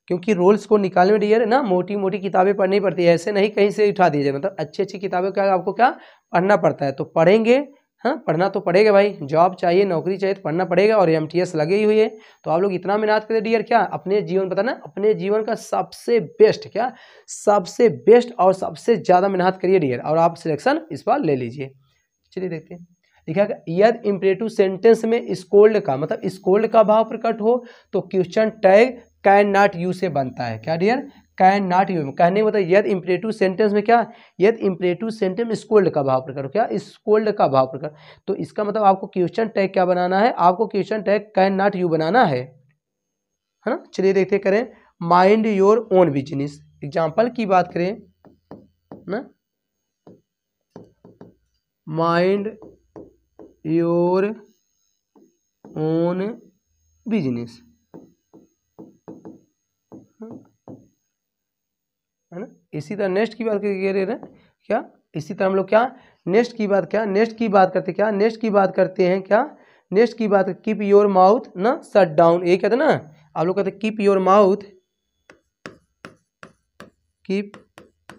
क्योंकि रूल्स को निकालने में डियर ना मोटी मोटी किताबें पढ़नी पड़ती है, ऐसे नहीं कहीं से उठा दिया जाए, मतलब अच्छी अच्छी किताबें क्या आपको क्या पढ़ना पड़ता है, तो पढ़ेंगे, हाँ पढ़ना तो पड़ेगा भाई, जॉब चाहिए नौकरी चाहिए तो पढ़ना पड़ेगा, और MTS लगे ही हुई है। तो आप लोग इतना मेहनत करें डियर क्या अपने जीवन बताना, अपने जीवन का सबसे बेस्ट क्या सबसे बेस्ट और सबसे ज़्यादा मेहनत करिए डियर, और आप सिलेक्शन इस बार ले लीजिए। चलिए देखते हैं, लिखा यदि इंपरेटिव सेंटेंस में स्कोल्ड का मतलब स्कोल्ड का भाव प्रकट हो तो question tag can not you से बनता है, क्या डियर कैन नॉट यू, कहने मतलब यदि इंपरेटिव सेंटेंस में क्या यदि इंपरेटिव सेंटेंस में स्कोल्ड का भाव प्रकट हो, क्या स्कोल्ड का भाव प्रकट, तो इसका मतलब आपको क्वेश्चन टैग क्या बनाना है, आपको question tag can not you बनाना है ना। चलिए देखते करें mind your own business, example की बात करें ना, माइंड योर ओन बिजनेस, है ना। इसी तरह नेक्स्ट की बात कह रहे हैं क्या, इसी तरह हम लोग क्या नेक्स्ट की बात क्या नेक्स्ट की बात करते क्या नेक्स्ट की बात करते हैं क्या नेक्स्ट की बात कीप योर माउथ ना शट डाउन, ये कहते ना आप लोग कहते keep your mouth, keep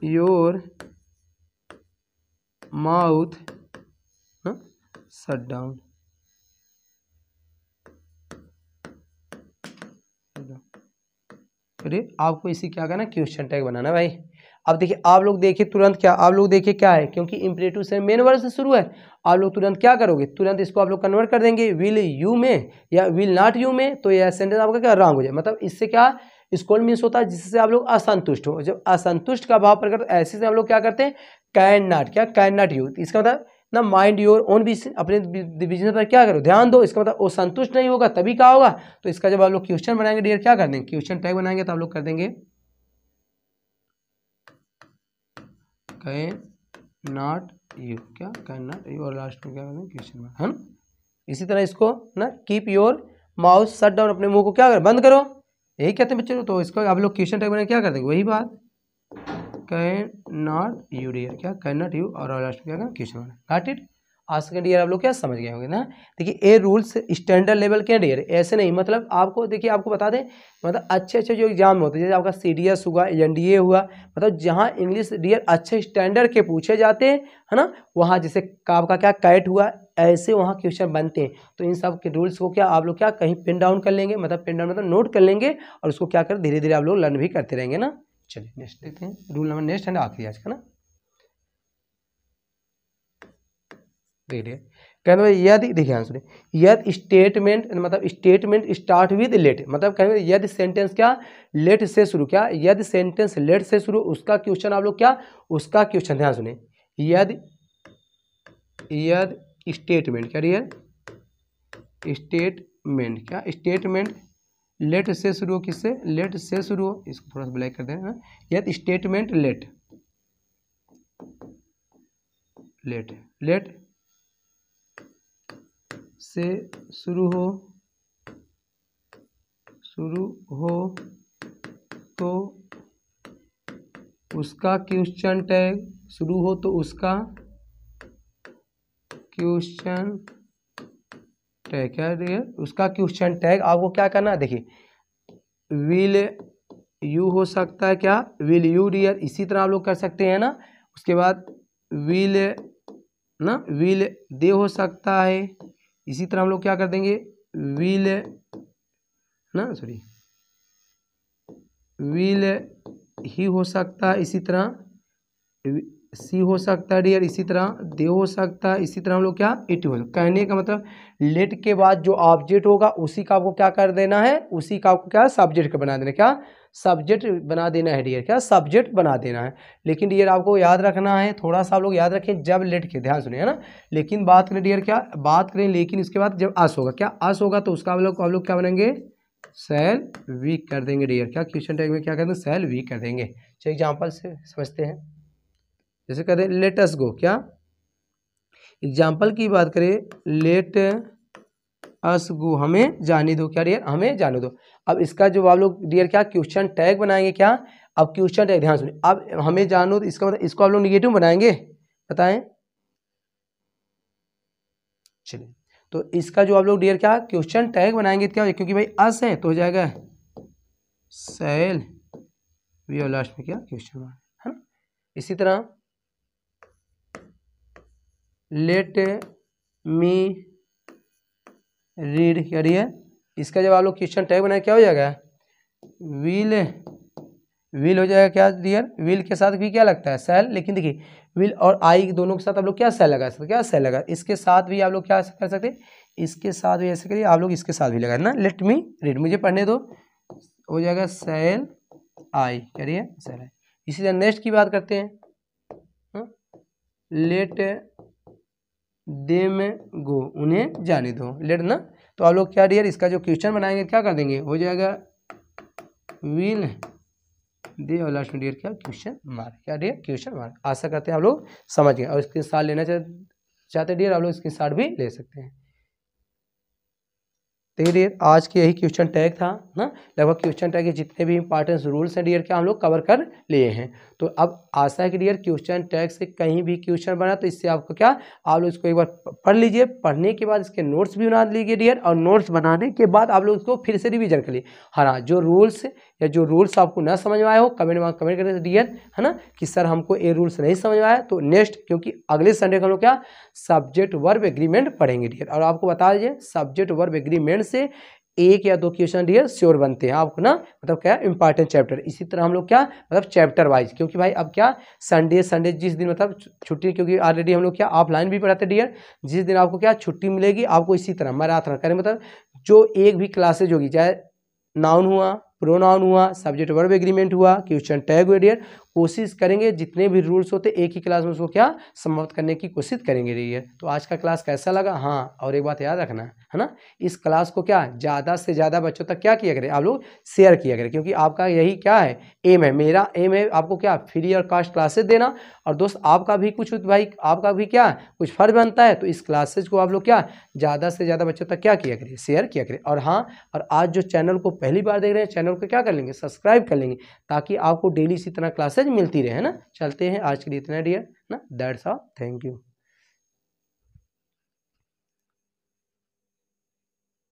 your mouth shut down. आपको इसी क्या करना क्वेश्चन टैग बनाना भाई। अब देखिए आप लोग देखिए तुरंत क्या आप लोग देखिए क्या है, क्योंकि इंपरेटिव से मेन वर्ड से शुरू है, आप लोग तुरंत क्या करोगे तुरंत इसको आप लोग कन्वर्ट कर देंगे विल यू में या विल नॉट यू में, तो यह सेंटेंस आपका क्या रॉन्ग हो जाए। मतलब इससे क्या स्कोल्ड मीन्स होता है जिससे आप लोग असंतुष्ट हो, जब असंतुष्ट का भाव प्रकट ऐसे से हम लोग क्या करते हैं कैन नॉट, क्या कैन नॉट यू, इसका मतलब ना माइंड योर ओन बिजनेस, अपने बिजनेस पर क्या करो ध्यान दो, इसका मतलब वो संतुष्ट नहीं होगा तभी क्या होगा। तो इसका जब आप लोग क्वेश्चन बनाएंगे डियर क्या कर देंगे क्वेश्चन टैग बनाएंगे, तो आप लोग कर देंगे कैन नॉट यू, क्या कैन नॉट यू, और लास्ट में क्या कर देंगे क्वेश्चन मार्क, है ना। इसी तरह इसको ना keep your mouth shut down, अपने मुंह को क्या करो बंद करो, यही कहते हैं बच्चों। तो इसको आप लोग क्वेश्चन टैग बनाए क्या कर देंगे वही बात कैन नॉट यू डियर, क्या कैन नॉट यू, और लास्ट में क्या करें क्वेश्चन मार्क। गॉट इट, आज तक डियर आप लोग क्या समझ गए होंगे ना। देखिए ए रूल्स स्टैंडर्ड लेवल के डियर, ऐसे नहीं मतलब आपको देखिए आपको बता दें मतलब अच्छे अच्छे जो एग्जाम होते हैं जैसे आपका CDS हुआ, NDA हुआ, मतलब जहाँ इंग्लिश डियर अच्छे स्टैंडर्ड के पूछे जाते हैं है ना, वहाँ जैसे आपका क्या कैट हुआ, ऐसे वहाँ क्वेश्चन बनते हैं। तो इन सब के रूल्स को क्या आप लोग क्या कहीं पिन डाउन कर लेंगे, मतलब पिन डाउन मतलब नोट कर लेंगे और उसको क्या कर धीरे धीरे आप लोग लर्न भी करते रहेंगे ना। चलिए नेक्स्ट देखते हैं, रूल नंबर नेक्स्ट है ना आखिरी आज का ना। देखिए कहने में यदि, देखिए आंसर यदि स्टेटमेंट मतलब स्टेटमेंट स्टार्ट विद लेट, मतलब कहने यदि सेंटेंस क्या लेट से शुरू, क्या यदि सेंटेंस लेट से शुरू, उसका क्वेश्चन आप लोग क्या उसका क्वेश्चन ध्यान सुने, यदि स्टेटमेंट क्या रियल स्टेटमेंट क्या स्टेटमेंट लेट से शुरू हो, किससे लेट से शुरू हो, इसको थोड़ा सा ब्लैक कर देना, यदि स्टेटमेंट लेट से शुरू हो तो उसका क्वेश्चन टैग शुरू हो तो उसका क्वेश्चन टैग क्या है, उसका क्वेश्चन टैग आपको क्या करना है, देखिए विल यू हो सकता है, क्या विल यू डियर, इसी तरह आप लोग कर सकते हैं ना। उसके बाद विल ना विल दे हो सकता है, इसी तरह हम लोग क्या कर देंगे विल ना सॉरी विल ही हो सकता है, इसी तरह सी हो सकता है डियर, इसी तरह दे हो सकता है, इसी तरह हम लोग क्या इट हो। कहने का मतलब लेट के बाद जो ऑब्जेक्ट होगा उसी का आपको क्या कर देना है, उसी का आपको क्या सब्जेक्ट बना देना, क्या सब्जेक्ट बना देना है डियर, क्या सब्जेक्ट बना देना है। लेकिन डियर आपको याद रखना है, थोड़ा सा आप लोग याद रखें जब लेट के ध्यान सुनिए है ना। लेकिन बात करें डियर क्या बात करें, लेकिन इसके बाद जब अस होगा, क्या अस होगा तो उसका आप लोग क्या बनेंगे सेल वी कर देंगे डियर, क्या क्वेश्चन टैग में क्या कर देंगे सेल वी कर देंगे। चलिए एग्जाम्पल से समझते हैं, जैसे कहते हैं लेट अस गो, क्या एग्जाम्पल की बात करें लेट अस गो हमें जाने दो, क्या डियर हमें जाने दो। अब इसका जो आप लोग डियर क्या क्वेश्चन टैग बनाएंगे, क्या अब क्वेश्चन टैग ध्यान सुनिए, अब हमें जानो तो इसका मतलब इसको आप लोग निगेटिव बनाएंगे, बताएं। चलिए तो इसका जो आप लोग डियर क्या क्वेश्चन टैग बनाएंगे क्या, क्योंकि भाई अस है तो हो जाएगा सेल वी और लास्ट में क्या क्वेश्चन है ना। इसी तरह लेट मी रीड क्या डियर, इसका जब आप लोग क्वेश्चन टैग बनाए क्या हो जाएगा विल हो जाएगा, क्या डियर विल के साथ भी क्या लगता है सेल, लेकिन देखिए विल और आई दोनों के साथ आप लोग क्या सेल लगा सकते, क्या सेल लगा, इसके साथ भी आप लोग क्या कर सकते हैं, इसके साथ भी ऐसे करिए आप लोग इसके साथ भी लगा ना, लेट मी रीड मुझे पढ़ने दो, हो जाएगा सेल आई करिए सेल आई। इसी तरह नेक्स्ट की बात करते हैं, लेट देम गो उन्हें जाने दो, लेट ना, तो आप लोग क्या डियर इसका जो क्वेश्चन बनाएंगे क्या कर देंगे, हो जाएगा विल दे और लास्ट में डियर क्या क्वेश्चन मार्क, क्या डियर क्वेश्चन मार्क। आशा करते हैं आप लोग समझ गए, और स्क्रीन शॉट लेना चाहते डियर आप लोग स्क्रीन शॉट भी ले सकते हैं। देखिए डियर आज के यही क्वेश्चन टैग था ना, लगभग क्वेश्चन टैग के जितने भी इंपॉर्टेंट रूल्स हैं डियर क्या हम लोग कवर कर लिए हैं। तो अब आशा है कि डियर क्वेश्चन टैग से कहीं भी क्वेश्चन बना तो इससे आपको क्या आप लोग इसको एक बार पढ़ लीजिए, पढ़ने के बाद इसके नोट्स भी बना लीजिए डियर, और नोट्स बनाने के बाद आप लोग इसको फिर से रिविजन कर लिए। हाँ जो रूल्स या जो रूल्स आपको ना समझ में आए हो कमेंट में कमेंट करें डियर है ना, कि सर हमको ये रूल्स नहीं समझ में आया, तो नेक्स्ट क्योंकि अगले संडे को हम लोग क्या सब्जेक्ट वर्ब एग्रीमेंट पढ़ेंगे डियर। और आपको बता दीजिए सब्जेक्ट वर्ब एग्रीमेंट से एक या दो क्वेश्चन डियर श्योर बनते हैं आपको ना, मतलब क्या इंपॉर्टेंट चैप्टर। इसी तरह हम लोग क्या मतलब चैप्टर वाइज, क्योंकि भाई अब क्या संडे जिस दिन मतलब छुट्टी, क्योंकि ऑलरेडी हम लोग क्या ऑफलाइन भी पढ़ाते डियर, जिस दिन आपको क्या छुट्टी मिलेगी आपको इसी तरह मैराथन करें, मतलब जो एक भी क्लासेज होगी चाहे नाउन हुआ प्रोनाउन हुआ सब्जेक्ट वर्ब एग्रीमेंट हुआ क्वेश्चन टैग हुआ डियर, कोशिश करेंगे जितने भी रूल्स होते एक ही क्लास में उसको क्या समाप्त करने की कोशिश करेंगे डियर। तो आज का क्लास कैसा लगा, हाँ और एक बात याद रखना है ना, इस क्लास को क्या ज़्यादा से ज़्यादा बच्चों तक क्या किया करें आप लोग शेयर किया करें, क्योंकि आपका यही क्या है एम है, मेरा एम है आपको क्या फ्री और कास्ट क्लासेज देना। और दोस्त आपका भी कुछ भाई आपका भी क्या कुछ फर्ज बनता है, तो इस क्लासेज को आप लोग क्या ज़्यादा से ज़्यादा बच्चों तक क्या किया करें शेयर किया करें। और हाँ और आज जो चैनल को पहली बार देख रहे हैं चैनल को क्या कर लेंगे सब्सक्राइब कर लेंगे, ताकि आपको डेली इसी तरह क्लासेज मिलती रहे है ना। चलते हैं आज के लिए इतना डियर ना, दैट्स ऑल, थैंक यू।